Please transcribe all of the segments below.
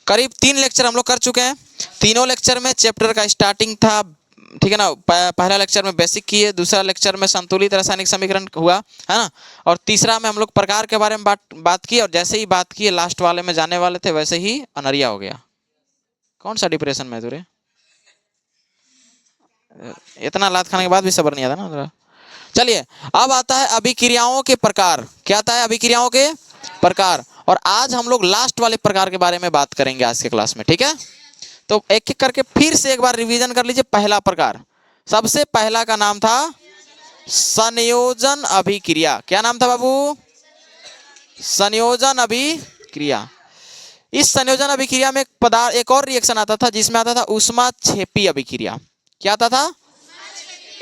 करीब 3 लेक्चर हम लोग कर चुके हैं। तीनों लेक्चर में चैप्टर का स्टार्टिंग था, ठीक है ना। पहला लेक्चर में बेसिक किए, दूसरा लेक्चर में संतुलित रासायनिक समीकरण हुआ, है ना, और तीसरा में हम लोग प्रकार के बारे में बात की, और जैसे ही बात किए लास्ट वाले में जाने वाले थे वैसे ही अनरिया हो गया। कौन सा डिप्रेशन में तुरे, इतना लात खाने के बाद भी सब्र नहीं आता ना। चलिए अब आता है अभिक्रियाओं के प्रकार। क्या आता है? अभिक्रियाओं के प्रकार। और आज हम लोग लास्ट वाले प्रकार के बारे में बात करेंगे आज के क्लास में, ठीक है। तो एक एक करके फिर से एक बार रिवीजन कर लीजिए। पहला प्रकार, सबसे पहला का नाम था संयोजन अभिक्रिया। क्या नाम था बाबू? संयोजन अभिक्रिया। इस संयोजन अभिक्रिया में एक और रिएक्शन आता था जिसमें आता था ऊष्माक्षेपी अभिक्रिया। क्या आता था?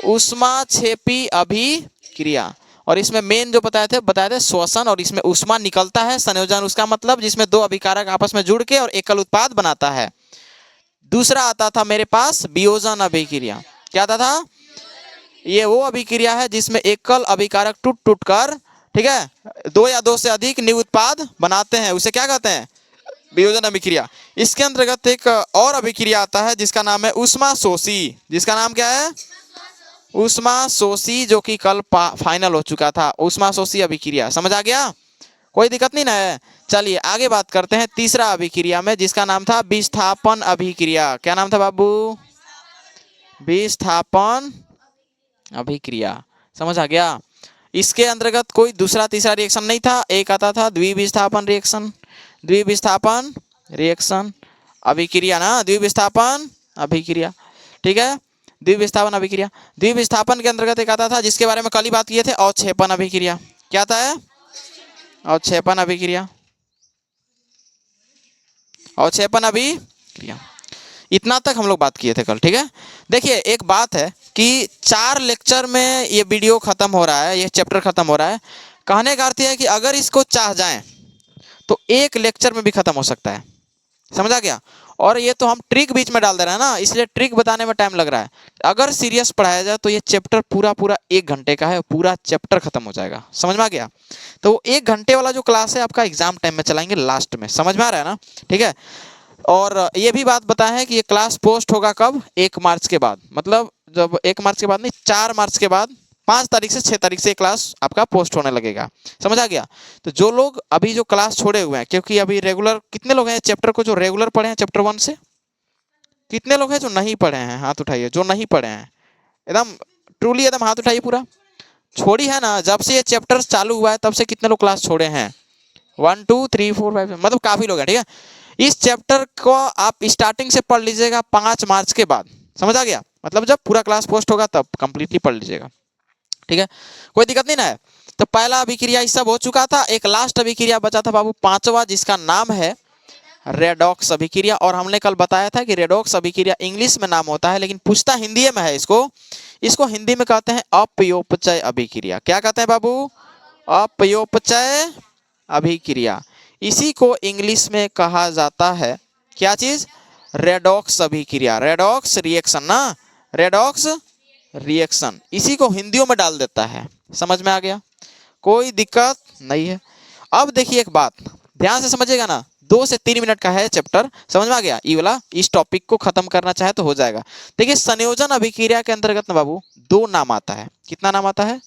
ऊष्माक्षेपी अभिक्रिया। और इसमें मेन जो बताए थे श्वसन, और इसमें ऊष्मा निकलता है। संयोजन उसका मतलब जिसमें दो अभिकारक आपस में जुड़ के और एकल उत्पाद बनाता है। दूसरा आता था मेरे पास वियोजन अभिक्रिया। क्या आता था? ये वो अभिक्रिया है जिसमें एकल अभिकारक टूट टूट कर, ठीक है, दो या दो से अधिक न्यू उत्पाद बनाते हैं, उसे क्या कहते हैं? वियोजन अभिक्रिया। इसके अंतर्गत एक और अभिक्रिया आता है जिसका नाम है ऊष्माशोषी। जिसका नाम क्या है? ऊष्माशोषी, जो कि कल फाइनल हो चुका था। ऊष्माशोषी अभिक्रिया समझ आ गया? कोई दिक्कत नहीं ना है। चलिए आगे बात करते हैं तीसरा अभिक्रिया में, जिसका नाम था विस्थापन अभिक्रिया। क्या नाम था बाबू? विस्थापन अभिक्रिया। समझ आ गया? इसके अंतर्गत कोई दूसरा तीसरा रिएक्शन नहीं था, एक आता था द्विविस्थापन रिएक्शन। द्विविस्थापन रिएक्शन अभिक्रिया ना, द्विविस्थापन अभिक्रिया, ठीक है, द्विविस्थापन अभिक्रिया। द्विविस्थापन के अंतर्गत एक आता था जिसके बारे में कल ही बात किए थे, अवक्षेपण अभिक्रिया। क्या आता है? अवक्षेपण अभिक्रिया। अवक्षेपण अभिक्रिया। इतना तक हम लोग बात किए थे कल, ठीक है। देखिए एक बात है कि 4 लेक्चर में ये वीडियो खत्म हो रहा है, ये चैप्टर खत्म हो रहा है। कहने का अर्थ है कि अगर इसको चाह जाएं तो एक लेक्चर में भी खत्म हो सकता है। समझ आ गया? और ये तो हम ट्रिक बीच में डाल दे रहे हैं ना, इसलिए ट्रिक बताने में टाइम लग रहा है। अगर सीरियस पढ़ाया जाए तो ये चैप्टर पूरा 1 घंटे का है, पूरा चैप्टर खत्म हो जाएगा। समझ में आ गया? तो वो 1 घंटे वाला जो क्लास है आपका एग्जाम टाइम में चलाएंगे लास्ट में। समझ में आ रहा है ना? ठीक है। और ये भी बात बताया है कि ये क्लास पोस्ट होगा कब? 1 मार्च के बाद। मतलब जब 1 मार्च के बाद नहीं, 4 मार्च के बाद 5 तारीख से 6 तारीख से क्लास आपका पोस्ट होने लगेगा। समझ आ गया? तो जो लोग अभी जो क्लास छोड़े हुए हैं, क्योंकि अभी रेगुलर कितने लोग हैं चैप्टर को जो रेगुलर पढ़े हैं चैप्टर 1 से? कितने लोग हैं जो नहीं पढ़े हैं? हाथ उठाइए जो नहीं पढ़े हैं, एकदम ट्रूली एकदम हाथ उठाइए। पूरा छोड़ी है ना? जब से ये चैप्टर चालू हुआ है तब से कितने लोग क्लास छोड़े हैं? 1 2 3 4 5, मतलब काफी लोग हैं, ठीक है। इस चैप्टर को आप स्टार्टिंग से पढ़ लीजिएगा 5 मार्च के बाद। समझ आ गया? मतलब जब पूरा क्लास पोस्ट होगा तब कंप्लीटली पढ़ लीजिएगा, ठीक है। कोई दिक्कत नहीं ना है। तो पहला अभिक्रिया ये सब हो चुका था। एक लास्ट अभिक्रिया बचा था बाबू, 5वां, जिसका नाम है रेडॉक्स अभिक्रिया। और हमने कल बताया था कि रेडॉक्स अभिक्रिया इंग्लिश में नाम होता है लेकिन पूछता हिंदी में है। इसको हिंदी में कहते हैं अपयोपचय अभिक्रिया। क्या कहते हैं बाबू? अपयोपचय अभिक्रिया। इसी को इंग्लिश में कहा जाता है क्या चीज? रेडॉक्स अभिक्रिया। रेडॉक्स रिएक्शन ना, रेडॉक्स रिएक्शन, इसी को हिंदियों में डाल देता है। समझ में आ गया? कोई दिक्कत नहीं है। अब देखिए एक बात ध्यान से समझिएगा ना, 2 से 3 मिनट का है चैप्टर। समझ में आ गया? ये वाला इस टॉपिक को खत्म करना चाहे तो हो जाएगा। देखिए संयोजन अभिक्रिया के अंतर्गत ना बाबू 2 नाम आता है। कितना नाम आता है?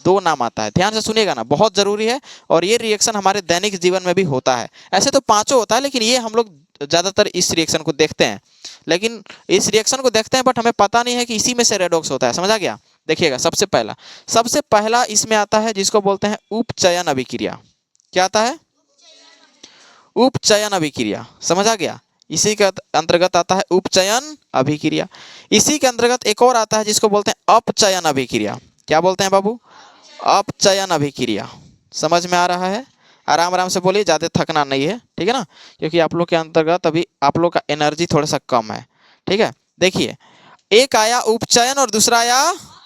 2 नाम आता है। ध्यान से सुनिएगा ना, बहुत जरूरी है। और ये रिएक्शन हमारे दैनिक जीवन में भी होता है। ऐसे तो 5 होता है लेकिन ये हम लोग ज्यादातर इस रिएक्शन को देखते हैं, लेकिन इस रिएक्शन को देखते हैं बट हमें पता नहीं है कि इसी में से रेडॉक्स होता है। समझ आ गया? देखिएगा सबसे पहला इसमें आता है जिसको बोलते हैं उपचयन अभिक्रिया। क्या आता है? उपचयन अभिक्रिया। समझ आ गया? इसी के अंतर्गत आता है उपचयन अभिक्रिया। इसी के अंतर्गत एक और आता है जिसको बोलते हैं अपचयन अभिक्रिया। क्या बोलते हैं बाबू? अपचयन अभिक्रिया। समझ में आ रहा है? आराम आराम से बोलिए, ज्यादा थकना नहीं है, ठीक है ना, क्योंकि आप लोग के अंतर्गत अभी आप लोग का एनर्जी थोड़ा सा कम है, ठीक है। देखिए एक आया उपचयन और दूसरा आया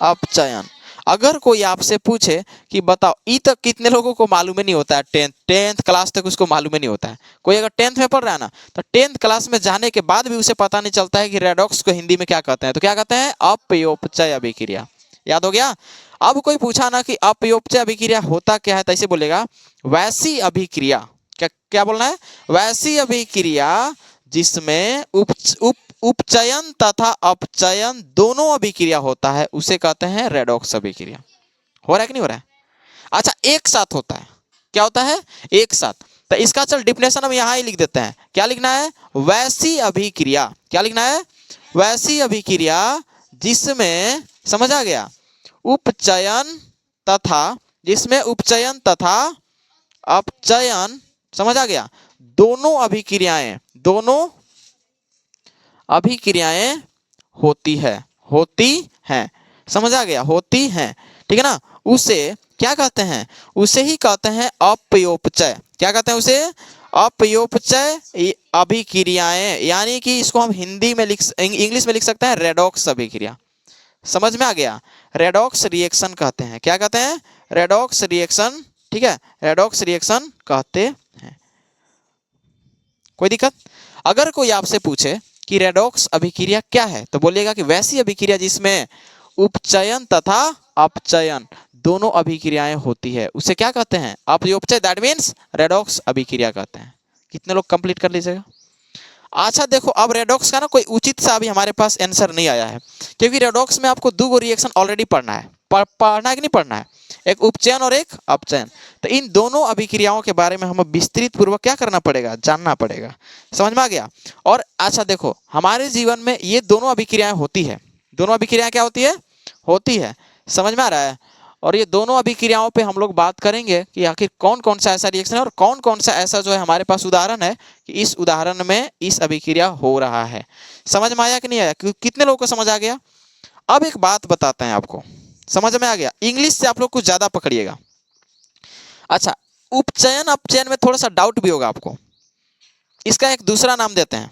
अपचयन। अगर कोई आपसे पूछे कि बताओ ई तक कितने लोगों को मालूम ही नहीं होता है, टेंथ क्लास तक उसको मालूम ही नहीं होता है। कोई अगर 10th में पढ़ रहा है ना, तो 10th क्लास में जाने के बाद भी उसे पता नहीं चलता है कि रेडॉक्स को हिंदी में क्या कहते हैं। तो क्या कहते हैं? अपयोपचय अभिक्रिया। याद हो गया? अब कोई पूछा ना कि अपयोपचय अभिक्रिया होता क्या है, तो ऐसे बोलेगा वैसी अभिक्रिया। क्या क्या बोलना है? वैसी अभिक्रिया जिसमें उपचयन तथा अपचयन दोनों अभिक्रिया होता है उसे कहते हैं रेडॉक्स अभिक्रिया। हो रहा है कि नहीं हो रहा है? अच्छा, एक साथ होता है, क्या होता है? एक साथ। तो इसका चल डिफिनेशन हम यहां ही लिख देते हैं। क्या लिखना है? वैसी अभिक्रिया। क्या लिखना है? वैसी अभिक्रिया जिसमें, समझ आ गया, उपचयन तथा, जिसमें उपचयन तथा अपचयन, समझ आ गया, दोनों अभिक्रियाएं होती हैं, समझ आ गया, होती हैं, ठीक है ना। उसे क्या कहते हैं? उसे ही कहते हैं अपयोपचय। क्या कहते हैं उसे? अपयोपचय अभिक्रियाएं, यानी कि इसको हम हिंदी में इंग्लिश में लिख सकते हैं रेडॉक्स अभिक्रिया। समझ में आ गया? रेडॉक्स रिएक्शन कहते हैं। क्या कहते हैं? रेडॉक्स रिएक्शन, ठीक है, रेडॉक्स रिएक्शन कहते हैं। कोई दिक्कत? अगर कोई आपसे पूछे कि रेडॉक्स अभिक्रिया क्या है, तो बोलिएगा कि वैसी अभिक्रिया जिसमें उपचयन तथा अपचयन दोनों अभिक्रियाएं होती है उसे क्या कहते हैं? अपयोपचय, दैट मीन्स रेडॉक्स अभिक्रिया कहते हैं। कितने लोग कंप्लीट कर लीजिएगा? अच्छा देखो, अब रेडॉक्स का ना कोई उचित सा अभी हमारे पास आंसर नहीं आया है, क्योंकि रेडॉक्स में आपको दो रिएक्शन ऑलरेडी पढ़ना है। पढ़ना है कि नहीं पढ़ना है? एक उपचयन और एक अपचयन। तो इन दोनों अभिक्रियाओं के बारे में हमें विस्तृत पूर्वक क्या करना पड़ेगा? जानना पड़ेगा। समझ में आ गया? और अच्छा देखो, हमारे जीवन में ये दोनों अभिक्रियाएं होती है। दोनों अभिक्रियाएं क्या होती है? होती है। समझ में आ रहा है? और ये दोनों अभिक्रियाओं पे हम लोग बात करेंगे कि आखिर कौन कौन सा ऐसा रिएक्शन है और कौन कौन सा ऐसा जो है हमारे पास उदाहरण है कि इस उदाहरण में इस अभिक्रिया हो रहा है। समझ में आया कि नहीं आया? कितने लोगों को समझ आ गया? अब एक बात बताते हैं आपको, समझ में आ गया? इंग्लिश से आप लोग कुछ ज्यादा पकड़िएगा। अच्छा, उपचयन अपचयन में थोड़ा सा डाउट भी होगा आपको। इसका एक दूसरा नाम देते हैं,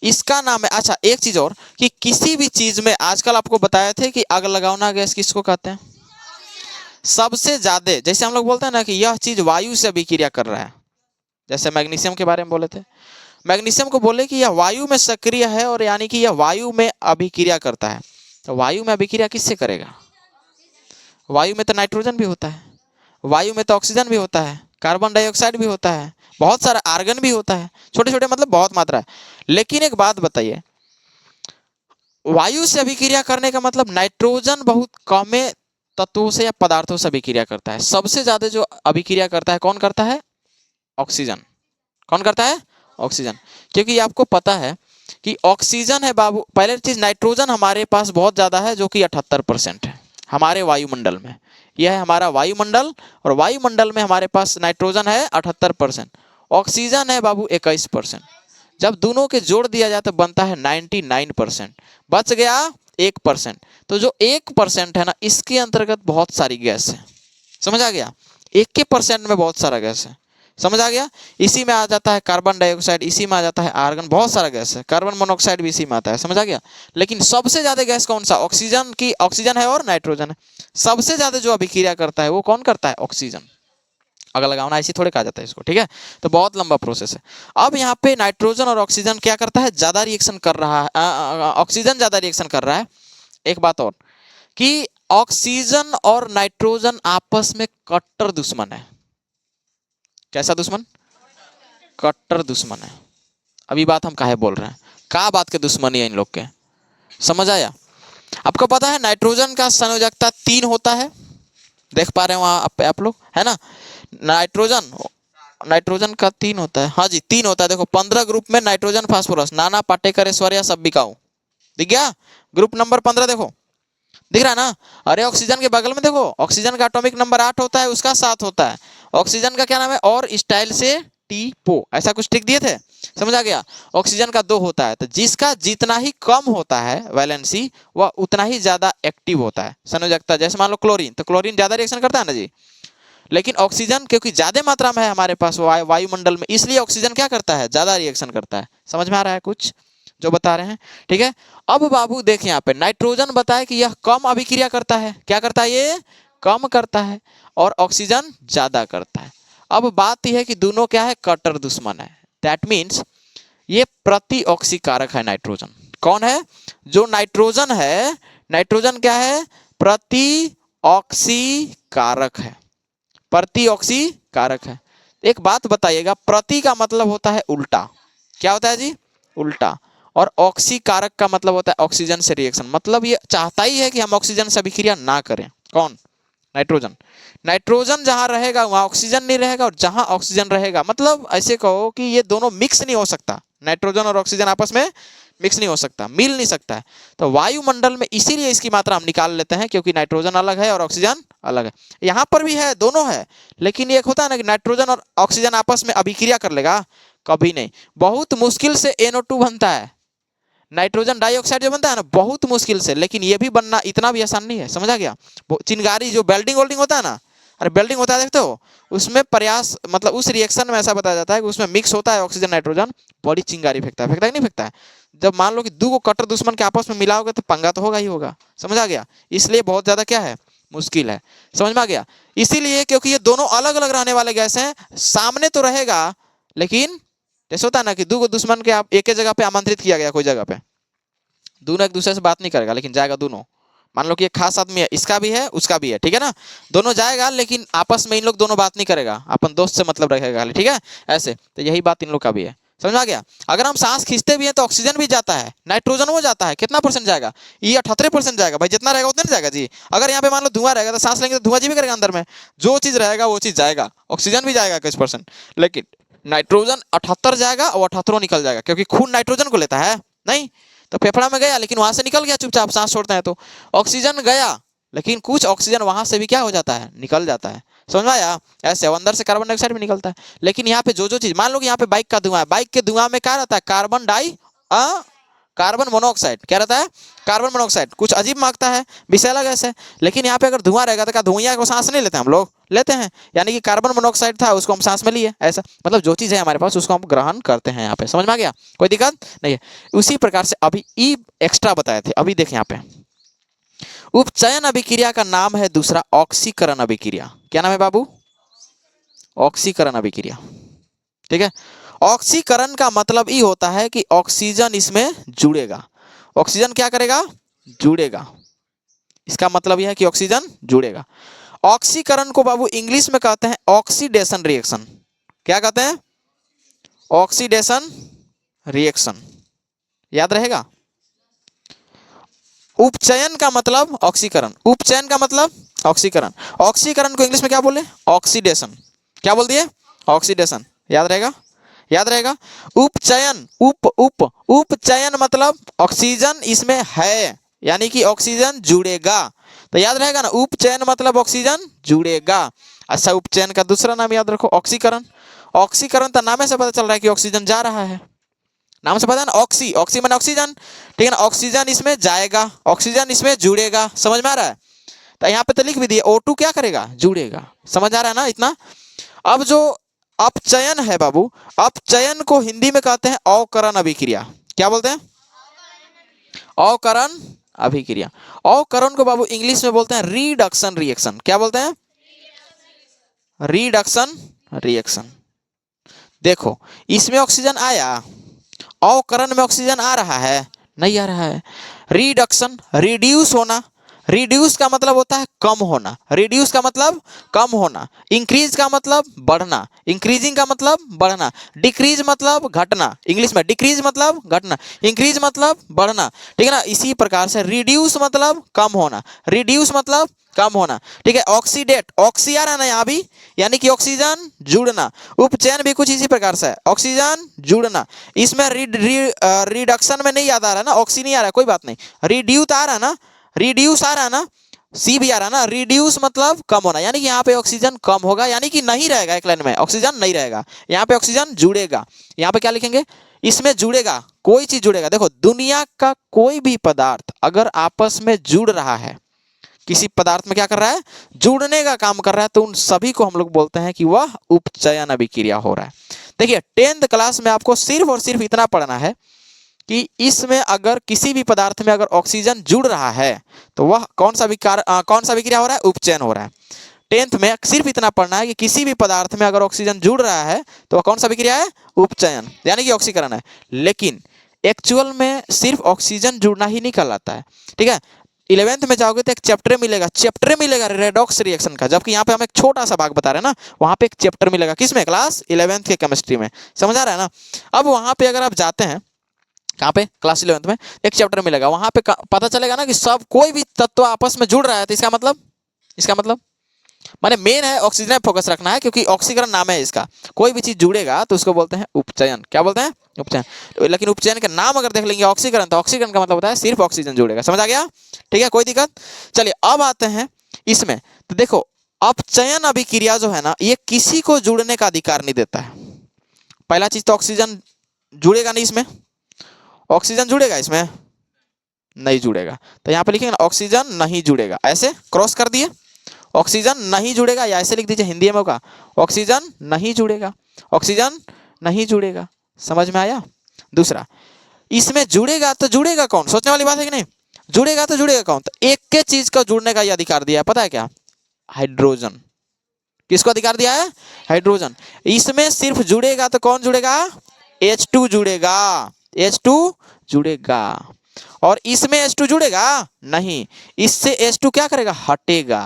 इसका नाम है, अच्छा एक चीज और, कि किसी भी चीज में आजकल आपको बताए थे कि आग लगाना गैस किसको कहते हैं? सबसे ज्यादा, जैसे हम लोग बोलते हैं ना कि यह चीज वायु से अभिक्रिया कर रहा है, जैसे मैग्नीशियम के बारे में बोले थे। मैग्नीशियम को बोले कि यह वायु में सक्रिय है, और यानी कि यह वायु में अभिक्रिया करता है। तो वायु में अभिक्रिया किससे करेगा? वायु में तो नाइट्रोजन भी होता है, वायु में तो ऑक्सीजन भी होता है, कार्बन डाइऑक्साइड भी होता है, बहुत सारा आर्गन भी होता है, छोटे छोटे मतलब बहुत मात्रा है। लेकिन एक बात बताइए, वायु से अभिक्रिया करने का मतलब नाइट्रोजन बहुत कम तत्वों से या पदार्थों से अभिक्रिया करता है। सबसे ज्यादा जो अभिक्रिया करता है कौन करता है? ऑक्सीजन। कौन करता है? ऑक्सीजन। क्योंकि आपको पता है कि ऑक्सीजन है बाबू, पहले चीज नाइट्रोजन हमारे पास बहुत ज्यादा है जो कि 78% है हमारे वायुमंडल में। यह है हमारा वायुमंडल, और वायुमंडल में हमारे पास नाइट्रोजन है 78%, ऑक्सीजन है बाबू 21%। जब दोनों के जोड़ दिया जाए तो बनता है 99%, बच गया 1%। तो जो 1% है ना, इसके अंतर्गत बहुत सारी गैस है। समझ आ गया? 1% में बहुत सारा गैस है। समझ आ गया? इसी में आ जाता है कार्बन डाइऑक्साइड, इसी में आ जाता है आर्गन, बहुत सारा गैस है, कार्बन मोनोऑक्साइड भी इसी में आता है। समझ आ गया? लेकिन सबसे ज्यादा गैस कौन सा? ऑक्सीजन की, ऑक्सीजन है और नाइट्रोजन है। सबसे ज्यादा जो अभिक्रिया करता है वो कौन करता है? ऑक्सीजन। अगर लगाना ऐसी थोड़े कहा जाता है इसको, ठीक है? तो बहुत लंबा प्रोसेस है। अब यहाँ पे नाइट्रोजन और ऑक्सीजन क्या करता है? ज्यादा रिएक्शन कर रहा है, ऑक्सीजन ज्यादा रिएक्शन कर रहा है। एक बात और, कि ऑक्सीजन और नाइट्रोजन आपस में कट्टर दुश्मन है। कैसा दुश्मन? कट्टर दुश्मन है। अभी बात हम काहे बोल रहे हैं, क्या बात के दुश्मनी है इन लोग के? समझ आया? आपको पता है नाइट्रोजन का संयोजकता 3 होता है, देख पा रहे हैं वहां आप लोग, है ना? नाइट्रोजन का 3 होता है, हाँ जी 3 होता है। देखो 15 ग्रुप में नाइट्रोजन फास्फोरस, नाना पाटेकर ऐश्वर्या सब बिकाऊ, दिख गया? ग्रुप नंबर 15 देखो, दिख रहा है ना? अरे ऑक्सीजन के बगल में देखो, ऑक्सीजन का एटॉमिक नंबर 8 होता है, उसका 7 होता है। ऑक्सीजन का क्या नाम है? और स्टाइल से टीपो, ऐसा कुछ टिक दिए थे। समझ आ गया? ऑक्सीजन का 2 होता है, तो जिसका जितना ही कम होता है वैलेंसी, वह उतना ही ज्यादा एक्टिव होता है संयोजकता। जैसे मान लो क्लोरीन, तो क्लोरीन ज्यादा रिएक्शन करता है ना जी। लेकिन ऑक्सीजन क्योंकि ज्यादा मात्रा में है हमारे पास वायुमंडल में, इसलिए ऑक्सीजन क्या करता है? ज्यादा रिएक्शन करता है। समझ में आ रहा है कुछ जो बता रहे हैं? ठीक है। अब बाबू देखें यहाँ पे, नाइट्रोजन बताए कि यह कम अभिक्रिया करता है। क्या करता है? ये कम करता है, और ऑक्सीजन ज्यादा करता है। अब बात यह है कि दोनों क्या है? कट्टर दुश्मन है। दैट मीन्स ये प्रति ऑक्सीकारक है नाइट्रोजन। कौन है? जो नाइट्रोजन है, नाइट्रोजन क्या है? प्रति ऑक्सीकारक है, प्रति ऑक्सीकारक है। एक बात बताइएगा, प्रति का मतलब होता है उल्टा, क्या होता है जी, उल्टा। और ऑक्सीकारक का मतलब होता है ऑक्सीजन से रिएक्शन, मतलब ये चाहता ही है कि हम ऑक्सीजन से अभिक्रिया ना करें। कौन, नाइट्रोजन। नाइट्रोजन जहां रहेगा वहां ऑक्सीजन नहीं रहेगा, और जहां ऑक्सीजन रहेगा, मतलब ऐसे कहो कि ये दोनों मिक्स नहीं हो सकता, नाइट्रोजन और ऑक्सीजन आपस में मिक्स नहीं हो सकता, मिल नहीं सकता है। तो वायुमंडल में इसीलिए इसकी मात्रा हम निकाल लेते हैं, क्योंकि नाइट्रोजन अलग है और ऑक्सीजन अलग है। यहाँ पर भी है, दोनों है, लेकिन एक होता है ना कि नाइट्रोजन और ऑक्सीजन आपस में अभिक्रिया कर लेगा, कभी नहीं। बहुत मुश्किल से NO2 बनता है, नाइट्रोजन डाइऑक्साइड जो बनता है ना, बहुत मुश्किल से, लेकिन ये भी बनना इतना भी आसान नहीं है, समझा गया। चिंगारी जो बेल्डिंग वेल्डिंग होता है ना, अरे बेल्डिंग होता है देखते हो, उसमें प्रयास मतलब उस रिएक्शन में ऐसा बताया जाता है कि उसमें मिक्स होता है ऑक्सीजन नाइट्रोजन, बड़ी चिंगारी फेंकता है, फेंकता है कि नहीं फेंकता है। जब मान लो कि दो को कट्टर दुश्मन के आपस में मिलाओगे तो पंगा तो होगा ही होगा, समझ आ गया। इसलिए बहुत ज्यादा क्या है, मुश्किल है, समझ में आ गया। इसीलिए क्योंकि ये दोनों अलग अलग रहने वाले गैस हैं, सामने तो रहेगा, लेकिन जैसे होता है ना कि दो को दुश्मन के आप एक ही जगह पे आमंत्रित किया गया कोई जगह पे, दोनों एक दूसरे से बात नहीं करेगा, लेकिन जाएगा दोनों। मान लो कि एक खास आदमी है, इसका भी है उसका भी है, ठीक है ना, दोनों जाएगा, लेकिन आपस में इन लोग दोनों बात नहीं करेगा, अपन दोस्त से मतलब रखेगा, ठीक है ऐसे। तो यही बात इन लोग का भी है, समझ में आ गया। अगर हम सांस खींचते भी हैं तो ऑक्सीजन भी जाता है, नाइट्रोजन वो जाता है, कितना परसेंट जाएगा, ये 78% जाएगा भाई, जितना रहेगा उतना नहीं जाएगा जी। अगर यहाँ पे मान लो धुआं रहेगा तो सांस लेंगे तो धुआं जी भी करेगा अंदर में, जो चीज रहेगा वो चीज जाएगा, ऑक्सीजन भी जाएगा कुछ परसेंट, लेकिन नाइट्रोजन 78 जाएगा और 78 निकल जाएगा, क्योंकि खून नाइट्रोजन को लेता है नहीं, तो फेफड़ा में गया लेकिन वहां से निकल गया चुपचाप, सांस छोड़ते हैं तो ऑक्सीजन गया, लेकिन कुछ ऑक्सीजन वहां से भी क्या हो जाता है, निकल जाता है, समझ में आया। ऐसे अंदर से कार्बन डाइऑक्साइड भी निकलता है, लेकिन यहाँ पे जो जो चीज, मान लो कि यहाँ पे बाइक का धुआं है, बाइक के धुआं में क्या रहता है, कार्बन मोनोऑक्साइड, क्या रहता है, कार्बन मोनोऑक्साइड, कुछ अजीब मांगता है, विषैला गैस है। लेकिन यहाँ पे अगर धुआं रहेगा तो क्या धुआं को सांस नहीं लेते हम लोग, लेते हैं, यानी कि कार्बन मोनोऑक्साइड था उसको हम सांस में लिए, ऐसा मतलब जो चीज है हमारे पास उसको हम ग्रहण करते हैं, यहाँ पे समझ में आ गया, कोई दिक्कत नहीं है। उसी प्रकार से अभी ई एक्स्ट्रा बताए थे, अभी देखें यहाँ पे उपचयन अभिक्रिया का नाम है दूसरा ऑक्सीकरण अभिक्रिया। क्या नाम है बाबू, ऑक्सीकरण अभिक्रिया, ठीक है। ऑक्सीकरण का मतलब ये होता है कि ऑक्सीजन इसमें जुड़ेगा, ऑक्सीजन क्या करेगा, जुड़ेगा, इसका मतलब यह है कि ऑक्सीजन जुड़ेगा। ऑक्सीकरण को बाबू इंग्लिश में कहते हैं ऑक्सीडेशन रिएक्शन, क्या कहते हैं, ऑक्सीडेशन रिएक्शन, याद रहेगा। उपचयन का मतलब ऑक्सीकरण, उपचयन का मतलब ऑक्सीकरण, ऑक्सीकरण को इंग्लिश में क्या बोले, ऑक्सीडेशन, क्या बोल दिए, ऑक्सीडेशन, याद रहेगा, याद रहेगा। उपचयन, उपचयन मतलब ऑक्सीजन इसमें है, यानी कि ऑक्सीजन जुड़ेगा, तो याद रहेगा ना, उपचयन मतलब ऑक्सीजन जुड़ेगा। अच्छा, उपचयन का दूसरा नाम याद रखो ऑक्सीकरण, ऑक्सीकरण तो नाम से पता चल रहा है कि ऑक्सीजन जा रहा है, नाम से पता है ना, ऑक्सी, ऑक्सी माने ऑक्सीजन, ठीक है ना, ऑक्सीजन इसमें जाएगा, ऑक्सीजन इसमें जुड़ेगा, समझ में आ रहा है। तो यहाँ पे तो लिख भी दिए O2 क्या करेगा, जुड़ेगा, समझ आ रहा है ना इतना। अब जो अपचयन है बाबू, अपचयन को हिंदी में कहते हैं अवकरण अभिक्रिया, क्या बोलते हैं, अवकरण अभिक्रिया। अवकरण को बाबू इंग्लिश में बोलते हैं रिडक्शन रिएक्शन, क्या बोलते हैं, रिडक्शन रिएक्शन। देखो इसमें ऑक्सीजन आया, अवकरण में ऑक्सीजन आ रहा है, नहीं आ रहा है। रिडक्शन, रिड्यूस होना, रिड्यूस का मतलब होता है कम होना, रिड्यूस का मतलब कम होना, इंक्रीज का मतलब बढ़ना, इंक्रीजिंग का मतलब बढ़ना, डिक्रीज मतलब घटना, इंग्लिश में डिक्रीज मतलब घटना, इंक्रीज मतलब बढ़ना, ठीक है ना। इसी प्रकार से रिड्यूस मतलब कम होना, रिड्यूस मतलब कम होना, ठीक है। ऑक्सीडेट, ऑक्सी आ रहा है ना यहाँ भी, यानी कि ऑक्सीजन जुड़ना। उपचयन भी कुछ इसी प्रकार से है, ऑक्सीजन जुड़ना। इसमें रिडक्शन में नहीं याद आ रहा है ना, ऑक्सी नहीं आ रहा है, कोई बात नहीं, रिड्यूस आ रहा है ना, रिड्यूस आ रहा है ना, सी भी आ रहा है ना, रिड्यूस मतलब कम होना, यानी कि यहाँ पे ऑक्सीजन कम होगा, यानी कि नहीं रहेगा, एक लाइन में ऑक्सीजन नहीं रहेगा, यहाँ पे ऑक्सीजन जुड़ेगा। यहाँ पे क्या लिखेंगे, इसमें जुड़ेगा, कोई चीज जुड़ेगा। देखो दुनिया का कोई भी पदार्थ अगर आपस में जुड़ रहा है, किसी पदार्थ में क्या कर रहा है, जुड़ने का काम कर रहा है, तो उन सभी को हम लोग बोलते हैं कि वह उपचयन अभिक्रिया हो रहा है। देखिए 10th क्लास में आपको सिर्फ और सिर्फ इतना पढ़ना है कि इसमें अगर किसी भी पदार्थ में अगर ऑक्सीजन जुड़ रहा है तो वह कौन सा अभिक्रिया हो रहा है, उपचयन हो रहा है। 10th में सिर्फ इतना पढ़ना है कि किसी भी पदार्थ में अगर ऑक्सीजन जुड़ रहा है तो वह कौन सा अभिक्रिया है, उपचयन, यानी कि ऑक्सीकरण है। लेकिन एक्चुअल में सिर्फ ऑक्सीजन जुड़ना ही नहीं कहलाता है, ठीक है। 11th में जाओगे तो एक चैप्टर मिलेगा रेडॉक्स रिएक्शन का, जबकि यहाँ पे हम एक छोटा सा भाग बता रहे हैं ना, वहाँ पे एक चैप्टर मिलेगा किसमें, क्लास 11th के केमिस्ट्री में। समझ आ रहा है ना। अब वहाँ पे अगर आप जाते हैं कहाँ पे, क्लास 11th में एक चैप्टर मिलेगा, वहाँ पे पता चलेगा ना कि सब कोई भी तत्व आपस में जुड़ रहा है, तो इसका मतलब माने मेन है ऑक्सीजन पे फोकस रखना है, क्योंकि ऑक्सीकरण नाम है इसका। कोई भी चीज जुड़ेगा तो उसको बोलते हैं उपचयन। क्या बोलते हैं, उपचयन। लेकिन उपचयन का नाम अगर देख लेंगे ऑक्सीकरण, तो ऑक्सीकरण का मतलब होता है सिर्फ ऑक्सीजन जुड़ेगा। समझ आ गया, ठीक है, कोई दिक्कत। चलिए अब आते हैं इसमें, तो देखो अपचयन अभिक्रिया जो है ना, ये किसी को जुड़ने का अधिकार नहीं देता है। पहला चीज तो ऑक्सीजन जुड़ेगा नहीं इसमें, ऑक्सीजन जुड़ेगा इसमें, नहीं जुड़ेगा। तो यहाँ पे लिखेंगे ना ऑक्सीजन नहीं जुड़ेगा, ऐसे क्रॉस कर दिए, ऑक्सीजन नहीं जुड़ेगा, या ऐसे लिख दीजिए हिंदी में होगा ऑक्सीजन नहीं जुड़ेगा, ऑक्सीजन नहीं जुड़ेगा। समझ में आया। दूसरा, इसमें जुड़ेगा तो जुड़ेगा कौन, सोचने वाली बात है कि नहीं। जुड़ेगा तो जुड़ेगा कौन, तो एक के चीज का जुड़ने का ये अधिकार दिया है, पता है क्या, हाइड्रोजन। किसको अधिकार दिया है, हाइड्रोजन। इसमें सिर्फ जुड़ेगा तो कौन जुड़ेगा, H2 जुड़ेगा, H2 जुड़ेगा। और इसमें H2 जुड़ेगा नहीं, इससे H2 क्या करेगा, हटेगा।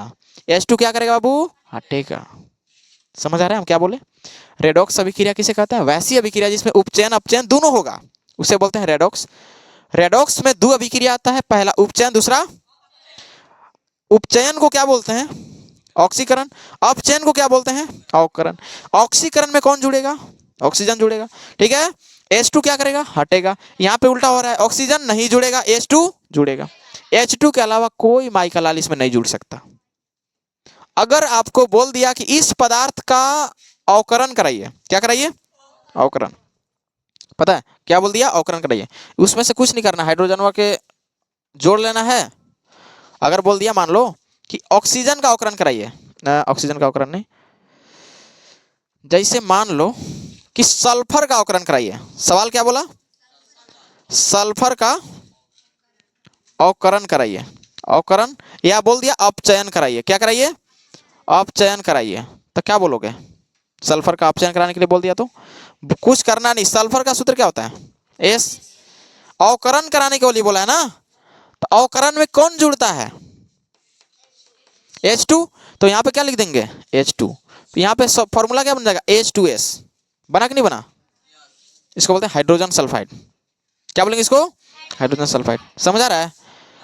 H2 क्या करेगा बाबू, हटेगा। समझ आ रहा है हम क्या बोले। रेडॉक्स अभिक्रिया किसे कहते हैं, वैसी अभिक्रिया जिसमें उपचयन अपचयन दोनों होगा, उसे बोलते हैं रेडॉक्स। रेडॉक्स में दो अभिक्रिया आता है, पहला उपचयन, दूसरा उपचयन को क्या बोलते हैं, ऑक्सीकरण। अपचयन को क्या बोलते हैं, अवकरण। ऑक्सीकरण में कौन जुड़ेगा, ऑक्सीजन जुड़ेगा, ठीक है। H2 क्या करेगा, हटेगा। यहाँ पे उल्टा हो रहा है, ऑक्सीजन नहीं जुड़ेगा, H2 जुड़ेगा। H2 के अलावा कोई माई का लाल इसमें नहीं जुड़ सकता। अगर आपको बोल दिया कि इस पदार्थ का अवकरण कराइए, क्या कराइए, अवकरण, पता है क्या बोल दिया, अवकरण कराइए, उसमें से कुछ नहीं करना, हाइड्रोजन के जोड़ लेना है। अगर बोल दिया मान लो कि ऑक्सीजन का अवकरण कराइए, ऑक्सीजन का अवकरण नहीं, जैसे मान लो कि सल्फर का अवकरण कराइए। सवाल क्या बोला, सल्फर का अवकरण कराइए, अवकरण, या बोल दिया अपचयन कराइए, क्या कराइए, अपचयन कराइए। तो क्या बोलोगे, सल्फर का अपचयन कराने के लिए बोल दिया तो कुछ करना नहीं। सल्फर का सूत्र क्या होता है, एस। अवकरण कराने के लिए बोला है ना, तो अवकरण में कौन जुड़ता है, H2। तो यहाँ पे क्या लिख देंगे, H2। तो यहाँ पे फॉर्मूला क्या बन जाएगा, H2S। बना कि नहीं बना, इसको बोलते हैं हाइड्रोजन सल्फाइड। क्या बोलेंगे इसको, हाइड्रोजन सल्फाइड। समझ आ रहा है।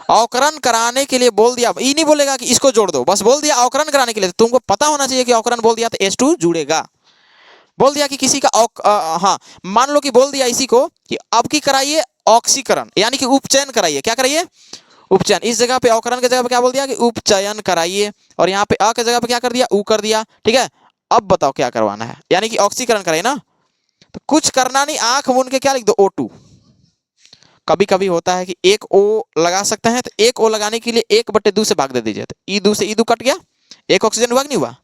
अवकरण कराने के लिए बोल दिया, ये नहीं बोलेगा कि इसको जोड़ दो, बस बोल दिया अवकरण कराने के लिए। तुमको पता होना चाहिए कि अवकरण बोल दिया तो H2 जुड़ेगा। बोल दिया कि किसी का हाँ मान लो कि बोल दिया इसी को कि अब की कराइए ऑक्सीकरण, यानी कि उपचयन कराइए, क्या कराइए, उपचयन। इस जगह पे अवकरण की जगह पे क्या बोल दिया कि उपचयन कराइए, और यहाँ पे अ की जगह पे क्या कर दिया, उ कर दिया, ठीक है। अब बताओ क्या करवाना है, यानी कि ऑक्सीकरण कराइए ना, तो कुछ करना नहीं, आंख मूंद के क्या लिख दो, O2। कभी कभी होता है कि एक O लगा सकते हैं, तो एक O लगाने के लिए 1/2 से भाग दे दीजिए, तो E2 से E2 कट गया, एक ऑक्सीजन हुआ कि नहीं हुआ,